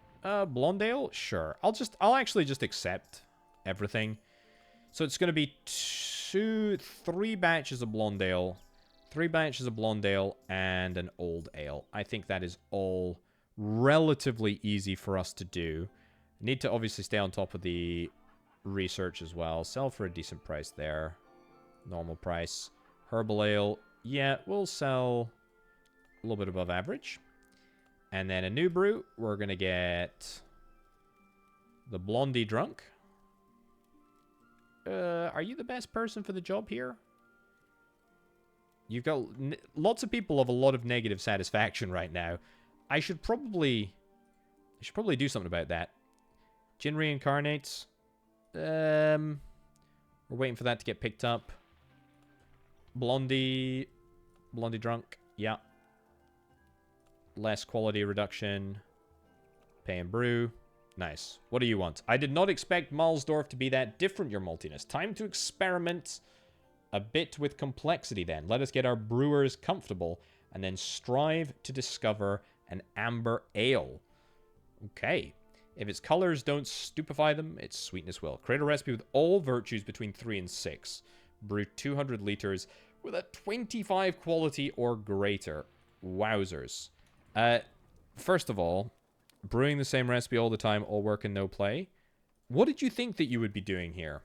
A: Blonde ale? Sure. I'll actually just accept everything. So it's going to be 3 batches of blonde ale. 3 batches of blonde ale and an old ale. I think that is all relatively easy for us to do. Need to obviously stay on top of the research as well. Sell for a decent price there. Normal price. Herbal ale. Yeah, we'll sell a little bit above average. And then a new brew. We're going to get the Blondie Drunk. Are you the best person for the job here? You've got lots of people have a lot of negative satisfaction right now. I should probably do something about that. Gin reincarnates. We're waiting for that to get picked up. Blondie Drunk. Yeah. Less quality reduction. Pay and brew. Nice. What do you want? I did not expect Malsdorf to be that different, your maltiness. Time to experiment a bit with complexity then. Let us get our brewers comfortable and then strive to discover an amber ale. Okay. If its colors don't stupefy them, its sweetness will. Create a recipe with all virtues between 3 and 6. Brew 200 liters with a 25 quality or greater. Wowzers. First of all, brewing the same recipe all the time, all work and no play. What did you think that you would be doing here?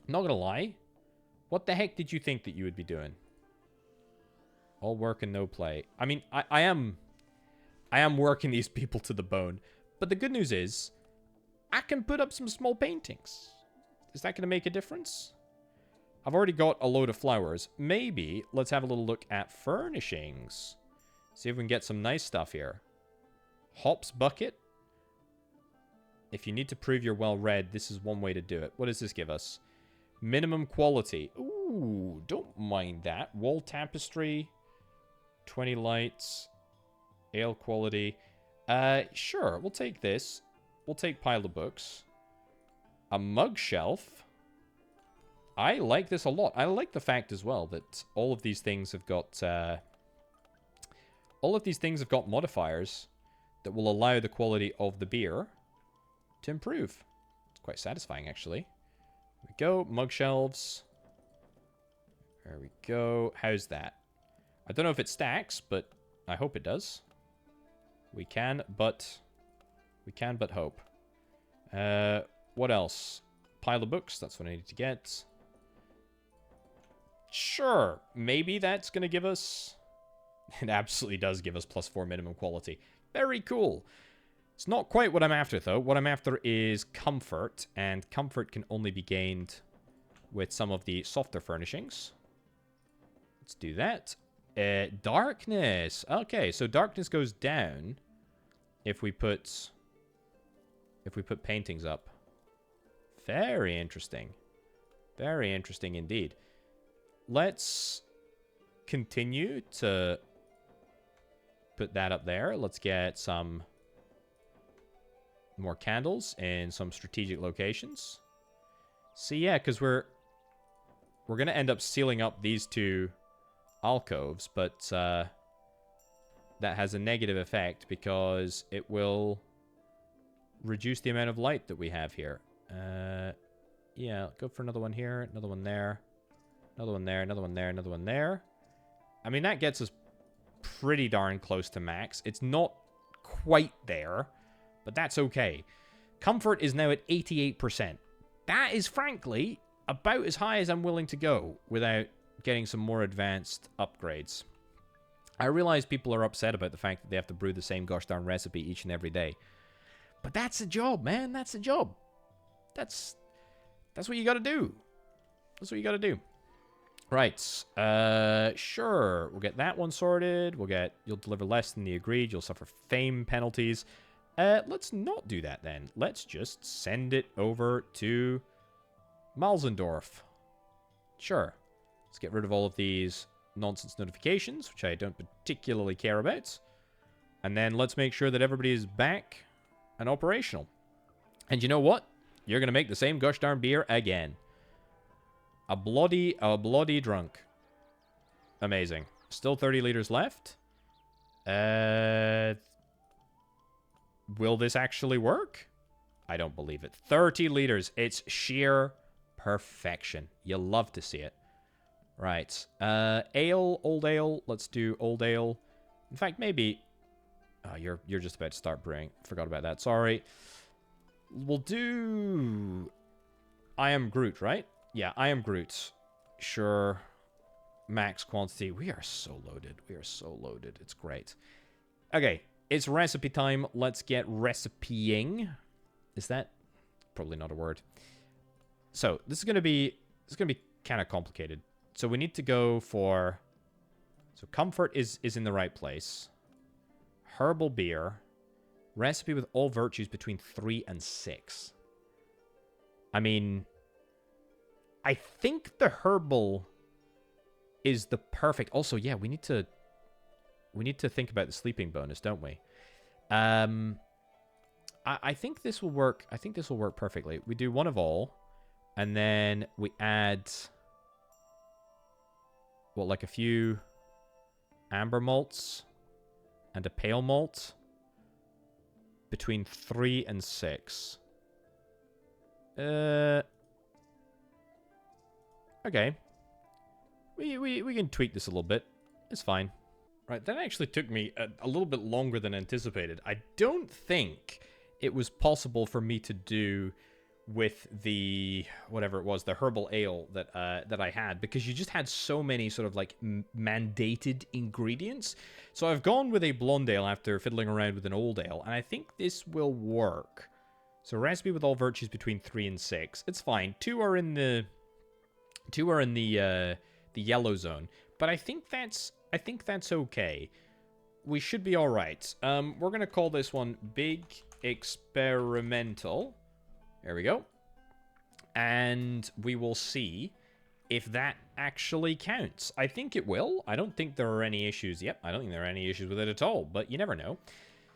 A: I'm not gonna lie. What the heck did you think that you would be doing? All work and no play. I mean, I am working these people to the bone. But the good news is, I can put up some small paintings. Is that going to make a difference? I've already got a load of flowers. Maybe let's have a little look at furnishings. See if we can get some nice stuff here. Hops bucket. If you need to prove you're well-read, this is one way to do it. What does this give us? Minimum quality. Ooh, don't mind that. Wall tapestry. 20 lights. Ale quality. Sure, we'll take this. We'll take pile of books. A mug shelf. I like this a lot. I like the fact as well that all of these things have got modifiers that will allow the quality of the beer to improve. It's quite satisfying, actually. There we go. Mug shelves. There we go. How's that? I don't know if it stacks, but I hope it does. We can but hope. What else? Pile of books. That's what I need to get. Sure. Maybe that's going to give us... It absolutely does give us +4 minimum quality. Very cool. It's not quite what I'm after, though. What I'm after is comfort, and comfort can only be gained with some of the softer furnishings. Let's do that. Darkness. Okay, so darkness goes down if we put paintings up. Very interesting. Very interesting indeed. Let's continue to put that up there. Let's get some more candles in some strategic locations. See, yeah, because we're going to end up sealing up these two alcoves, but that has a negative effect because it will reduce the amount of light that we have here. Yeah, go for another one here, another one there, another one there, another one there, another one there. I mean, that gets us pretty darn close to max. It's not quite there, but that's okay. Comfort is now at 88%. That is, frankly, about as high as I'm willing to go without getting some more advanced upgrades. I realize people are upset about the fact that they have to brew the same gosh darn recipe each and every day. But that's a job, man. That's a job. That's what you gotta do. That's what you gotta do. Right. Sure. We'll get that one sorted. You'll deliver less than the agreed. You'll suffer fame penalties. Let's not do that then. Let's just send it over to Malzendorf. Sure. Let's get rid of all of these nonsense notifications, which I don't particularly care about. And then let's make sure that everybody is back and operational. And you know what? You're going to make the same gosh darn beer again. A bloody drunk. Amazing. Still 30 liters left. Will this actually work? I don't believe it. 30 liters. It's sheer perfection. You'll love to see it. Right. Ale, old ale. Let's do old ale. In fact, maybe... Oh, you're just about to start brewing. Forgot about that. Sorry. We'll do... I am Groot, right? Yeah, I am Groot. Sure. Max quantity. We are so loaded. We are so loaded. It's great. Okay. it's recipe time. Let's get recipeing. Is that probably not a word? So this is gonna be kind of complicated. So we need to go for. So comfort is in the right place. Herbal beer, recipe with all virtues between 3 and 6. I mean, I think the herbal is the perfect. Also, yeah, we need to think about the sleeping bonus, don't we? I think this will work. I think this will work perfectly. We do one of all, and then we add what, like a few amber malts and a pale malt between 3 and 6. Okay. We can tweak this a little bit. It's fine. Right, that actually took me a little bit longer than anticipated. I don't think it was possible for me to do with the, whatever it was, the herbal ale that I had, because you just had so many sort of like mandated ingredients. So I've gone with a blonde ale after fiddling around with an old ale, and I think this will work. So recipe with all virtues between 3 and 6. It's fine. Two are in the yellow zone, but I think that's okay. We should be all right. We're gonna call this one Big Experimental. There we go. And we will see if that actually counts. I think it will. I don't think there are any issues. Yep, I don't think there are any issues with it at all, but you never know.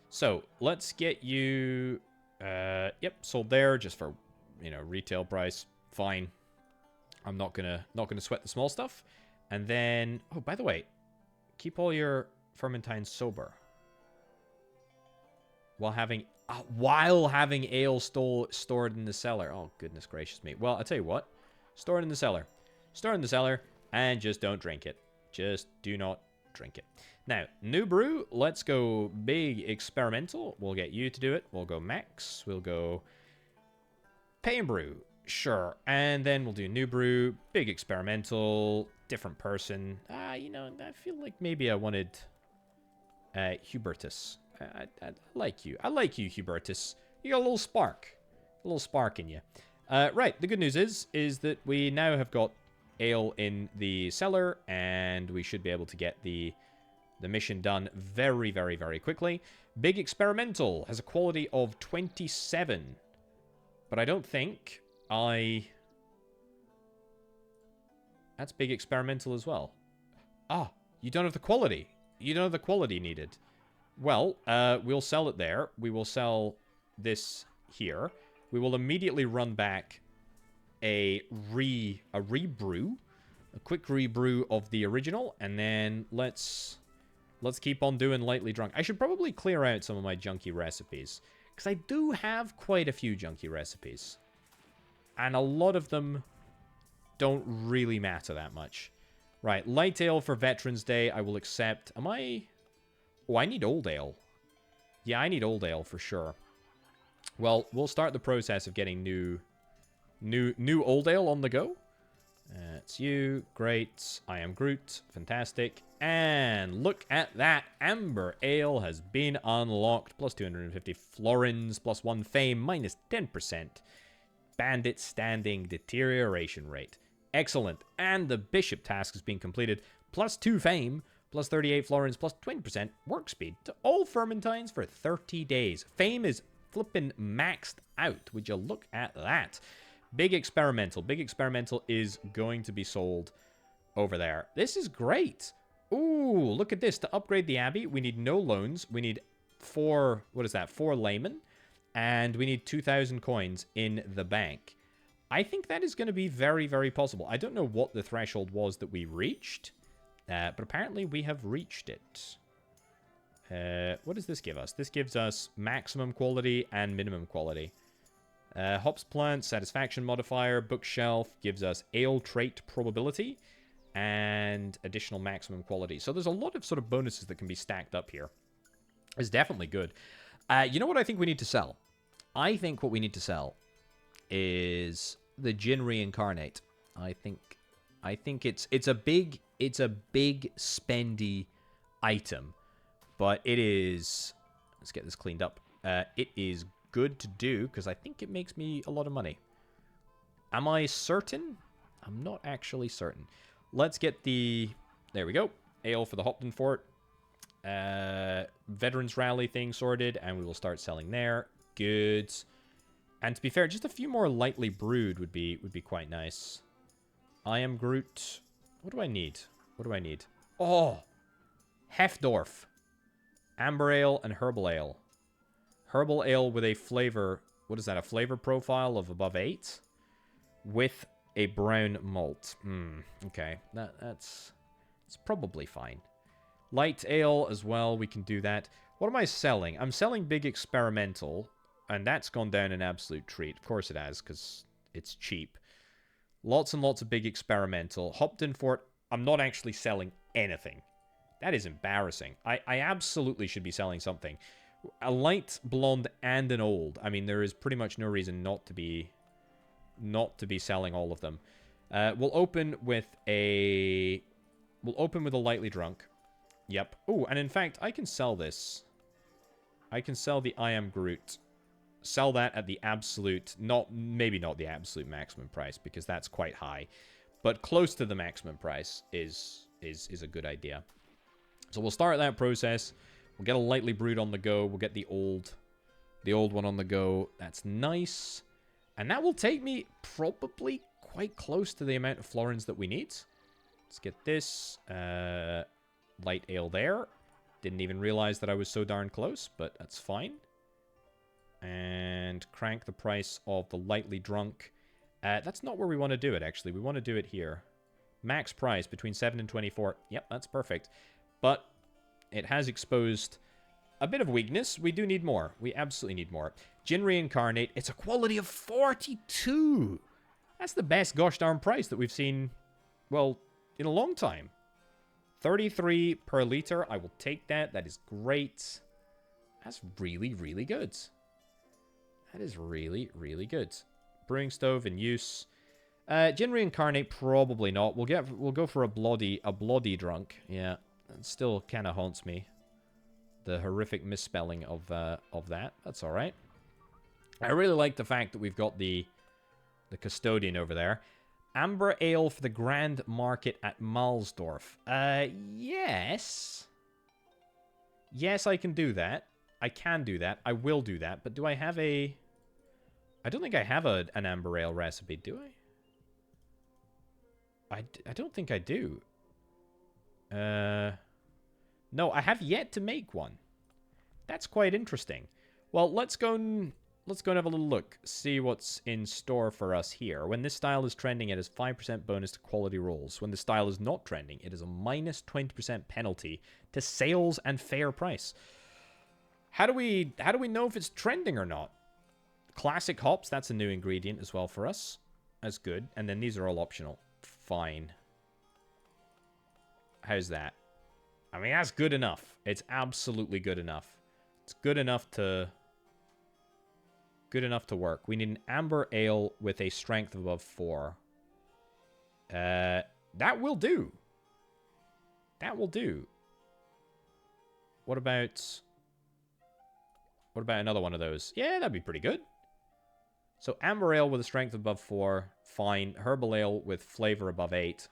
A: So let's get you. Yep, sold there just for, retail price. Fine. I'm not gonna sweat the small stuff. And then, oh, by the way, keep all your fermentines sober while having ale stored in the cellar. Oh, goodness gracious me. Well, I'll tell you what. Store it in the cellar. Store it in the cellar, and just don't drink it. Just do not drink it. Now, new brew. Let's go Big Experimental. We'll get you to do it. We'll go Max. We'll go Pay and Brew. Sure. And then we'll do new brew, Big Experimental, different person. I feel like maybe I wanted Hubertus. I like you. I like you, Hubertus. You got a little spark. A little spark in you. Right, the good news is that we now have got ale in the cellar, and we should be able to get the mission done very, very, very quickly. Big Experimental has a quality of 27. But I don't think That's Big Experimental as well. Ah, you don't have the quality. You don't have the quality needed. Well, we'll sell it there. We will sell this here. We will immediately run back a rebrew, a quick rebrew of the original, and then let's keep on doing Lightly Drunk. I should probably clear out some of my junky recipes, because I do have quite a few junky recipes, and a lot of them don't really matter that much. Right, light ale for Veterans Day, I will accept. Am I... Oh, I need old ale. Yeah, I need old ale for sure. Well, we'll start the process of getting new old ale on the go. It's you. Great. I am Groot. Fantastic. And look at that. Amber ale has been unlocked. Plus 250 florins. Plus 1 fame. Minus 10%. Bandit standing deterioration rate. Excellent. And the bishop task has been completed. Plus 2 fame. Plus 38 florins. Plus 20% work speed to all fermentines for 30 days. Fame is flipping maxed out. Would you look at that? Big Experimental. Big Experimental is going to be sold over there. This is great. Ooh, look at this. To upgrade the Abbey, we need no loans. We need 4 laymen. And we need 2,000 coins in the bank. I think that is going to be very, very possible. I don't know what the threshold was that we reached. But apparently we have reached it. What does this give us? This gives us maximum quality and minimum quality. Hops plant, satisfaction modifier, bookshelf, gives us ale trait probability, and additional maximum quality. So there's a lot of sort of bonuses that can be stacked up here. It's definitely good. You know what I think we need to sell? I think what we need to sell is the Gin Reincarnate. I think it's a big spendy item, but it is Let's get this cleaned up. It is good to do, because I think it makes me a lot of money. Am I certain? I'm not actually certain. Let's get the... There we go. Ale for the Hopton Fort. Veterans Rally thing sorted, and we will start selling there. Good. And to be fair, just a few more lightly brewed would be quite nice. I am Groot. What do I need? What do I need? Oh! Hefdorf. Amber Ale and Herbal Ale. Herbal Ale with a flavor... What is that? A flavor profile of above 8? With a brown malt. Okay. That's probably fine. Light Ale as well. We can do that. What am I selling? I'm selling Big Experimental. And that's gone down an absolute treat. Of course it has, because it's cheap. Lots and lots of Big Experimental. Hopton Fort, I'm not actually selling anything. That is embarrassing. I absolutely should be selling something. A light, blonde, and an old. I mean, there is pretty much no reason not to be selling all of them. We'll open with a lightly drunk. Yep. Oh, and in fact, I can sell this. I can sell the I Am Groot. Sell that at the absolute, maybe not the absolute maximum price, because that's quite high, but close to the maximum price is a good idea. So we'll start that process. We'll get a lightly brewed on the go. We'll get the old one on the go. That's nice, and that will take me probably quite close to the amount of florins that we need. Let's get this light ale there. Didn't even realize that I was so darn close, but that's fine. And crank the price of the lightly drunk. That's not where we want to do it, actually. We want to do it here. Max price between 7 and 24. Yep, that's perfect. But it has exposed a bit of weakness. We do need more. We absolutely need more. Gin Reincarnate. It's a quality of 42. That's the best gosh darn price that we've seen, well, in a long time. 33 per liter. I will take that. That is great. That's really, really good. That is really, really good. Brewing stove in use. Gin Reincarnate, probably not. We'll go for a bloody drunk. Yeah, it still kind of haunts me. The horrific misspelling of that. That's all right. I really like the fact that we've got the custodian over there. Amber Ale for the Grand Market at Malsdorf. Yes. Yes, I can do that. I can do that. I will do that. But do I have a... I don't think I have an Amber Ale recipe, do I? I don't think I do. No, I have yet to make one. That's quite interesting. Well, let's go and have a little look. See what's in store for us here. When this style is trending, it has 5% bonus to quality rolls. When the style is not trending, it is a minus 20% penalty to sales and fair price. How do we know if it's trending or not? Classic hops, that's a new ingredient as well for us. That's good. And then these are all optional. Fine. How's that? I mean, that's good enough. It's absolutely good enough. It's good enough to work. We need an amber ale with a strength of above 4. That will do. That will do. What about another one of those? Yeah, that'd be pretty good. So amber ale with a strength above 4, fine. Herbal ale with flavor above 8.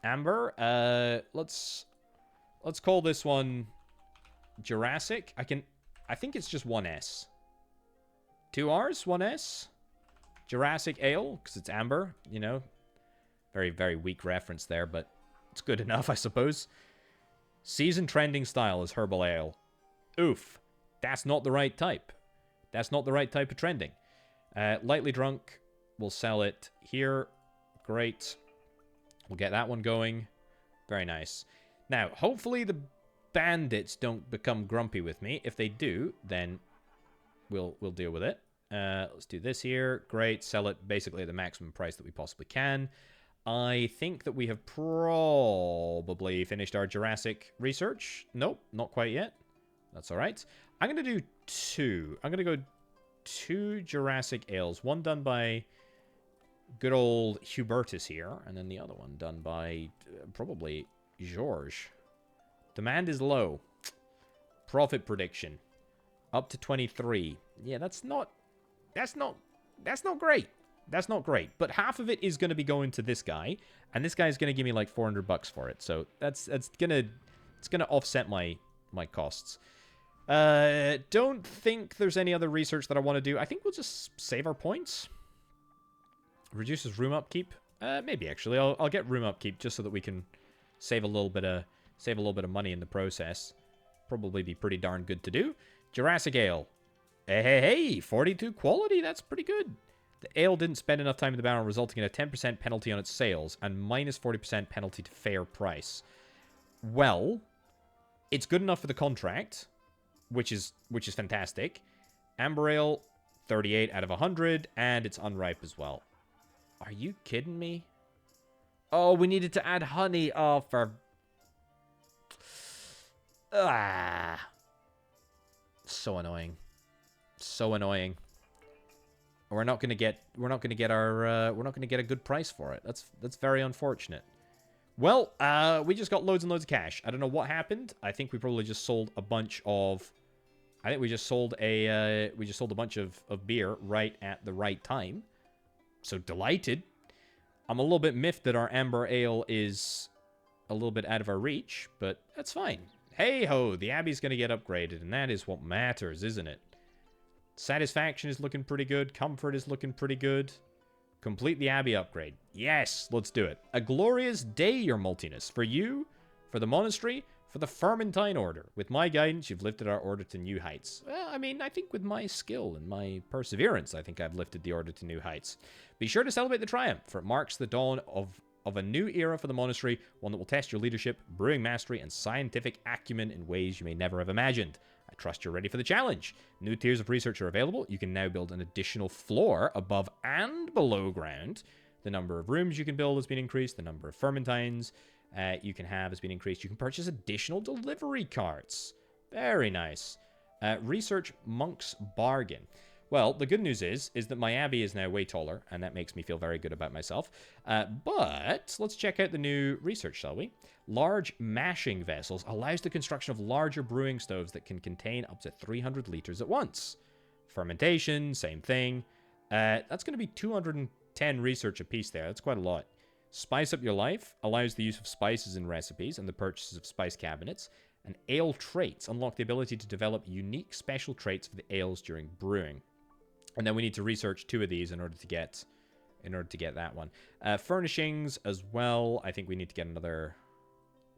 A: Amber, let's call this one Jurassic. I think it's just 1S. 2 R's, 1S. Jurassic ale, because it's amber, you know. Very, very weak reference there, but it's good enough, I suppose. Season trending style is herbal ale. Oof. That's not the right type. That's not the right type of trending. Lightly drunk. We'll sell it here. Great. We'll get that one going. Very nice. Now, hopefully the bandits don't become grumpy with me. If they do, then we'll deal with it. Let's do this here. Great. Sell it basically at the maximum price that we possibly can. I think that we have probably finished our Jurassic research. Nope, not quite yet. That's all right. I'm going to do 2. I'm going to go 2 Jurassic ales. One done by good old Hubertus here, and then the other one done by probably George. Demand is low. Profit prediction. Up to 23. Yeah, that's not great. That's not great. But half of it is going to be going to this guy, and this guy is going to give me like 400 bucks for it. So it's going to offset my costs. Don't think there's any other research that I want to do. I think we'll just save our points. Reduces room upkeep. Maybe actually I'll get room upkeep just so that we can save a little bit of money in the process. Probably be pretty darn good to do. Jurassic Ale. Hey, 42 quality. That's pretty good. The ale didn't spend enough time in the barrel, resulting in a 10% penalty on its sales and minus 40% penalty to fair price. Well, it's good enough for the contract, which is fantastic. Amber Ale, 38 out of 100, and it's unripe as well. Are you kidding me? Oh, we needed to add honey. Oh, for... So annoying. So annoying. We're not gonna get a good price for it. That's very unfortunate. Well, we just got loads and loads of cash. I don't know what happened. I think we probably just sold a bunch of... I think we just sold a bunch of beer right at the right time. So delighted. I'm a little bit miffed that our Amber Ale is a little bit out of our reach, but that's fine. Hey ho, the Abbey's gonna get upgraded, and that is what matters, isn't it? Satisfaction is looking pretty good. Comfort is looking pretty good. Complete the Abbey upgrade. Yes, let's do it. A glorious day, your multiness. For you, for the Monastery, for the Firmantine Order. With my guidance, you've lifted our order to new heights. Well, I mean, I think with my skill and my perseverance, I think I've lifted the order to new heights. Be sure to celebrate the triumph, for it marks the dawn of a new era for the Monastery, one that will test your leadership, brewing mastery, and scientific acumen in ways you may never have imagined. I trust you're ready for the challenge. New tiers of research are available. You can now build an additional floor above and below ground. The number of rooms you can build has been increased. The number of Firmantines you can have has been increased. You can purchase additional delivery carts. Very nice. Research Monk's Bargain. Well, the good news is that my Abbey is now way taller, and that makes me feel very good about myself. But let's check out the new research, shall we? Large mashing vessels allows the construction of larger brewing stoves that can contain up to 300 liters at once. Fermentation, same thing. That's going to be 210 research apiece there. That's quite a lot. Spice Up Your Life allows the use of spices in recipes and the purchases of spice cabinets. And ale traits unlock the ability to develop unique special traits for the ales during brewing. And then we need to research 2 of these in order to get that one. Furnishings as well. I think we need to get another...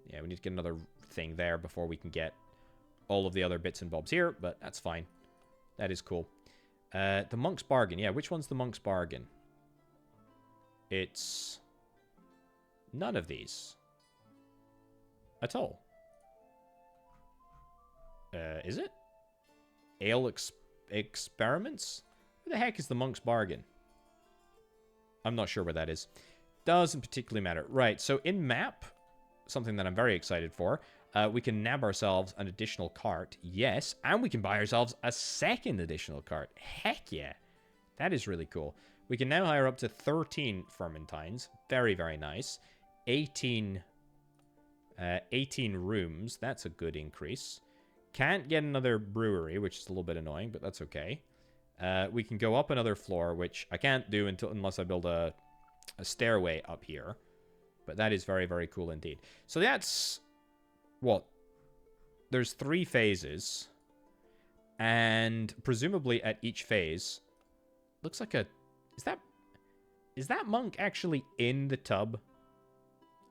A: Yeah, we need to get another thing there before we can get all of the other bits and bobs here, but that's fine. That is cool. The Monk's Bargain. Yeah, which one's the Monk's Bargain? It's none of these at all. Is it? Ale Experiments? Where the heck is the Monk's Bargain? I'm not sure where that is. Doesn't particularly matter. Right, so in map, something that I'm very excited for, we can nab ourselves an additional cart. Yes, and we can buy ourselves a second additional cart. Heck yeah. That is really cool. We can now hire up to 13 Firmantines. Very, very nice. 18 rooms. That's a good increase. Can't get another brewery, which is a little bit annoying, but that's okay. We can go up another floor, which I can't do unless I build a stairway up here. But that is very, very cool indeed. So that's... What? There's 3 phases. And presumably at each phase... Looks like a... Is that monk actually in the tub?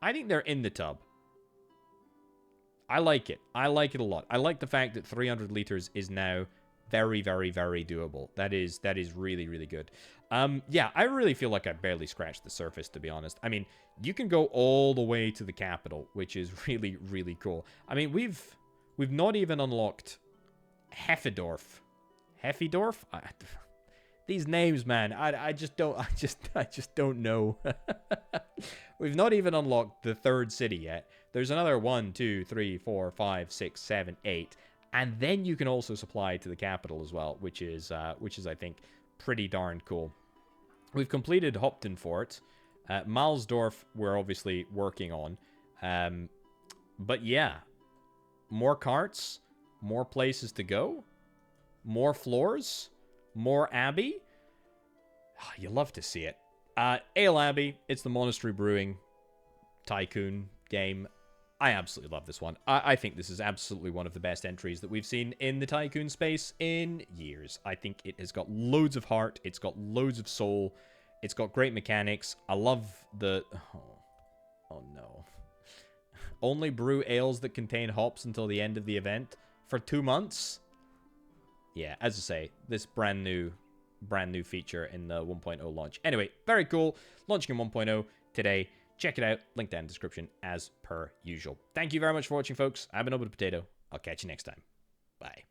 A: I think they're in the tub. I like it. I like it a lot. I like the fact that 300 liters is now very, very, very doable. That is really, really good. Yeah, I really feel like I barely scratched the surface, to be honest. I mean, you can go all the way to the capital, which is really, really cool. I mean, we've not even unlocked Heffedorf. Heffedorf? These names, man, I just don't know. We've not even unlocked the 3rd city yet. There's another 1, 2, 3, 4, 5, 6, 7, 8. And then you can also supply to the capital as well, which is I think, pretty darn cool. We've completed Hopton Fort. Malsdorf we're obviously working on. But yeah, more carts, More places to go? More floors? More Abbey? Oh, you love to see it. Ale Abbey, it's the Monastery Brewing Tycoon game. I absolutely love this one. I think this is absolutely one of the best entries that we've seen in the Tycoon space in years. I think it has got loads of heart. It's got loads of soul. It's got great mechanics. I love the... Oh no. Only brew ales that contain hops until the end of the event for 2 months? Yeah, as I say, this brand new feature in the 1.0 launch. Anyway, very cool. Launching in 1.0 today. Check it out. Link down in the description as per usual. Thank you very much for watching, folks. I've been Orbital Potato. I'll catch you next time. Bye.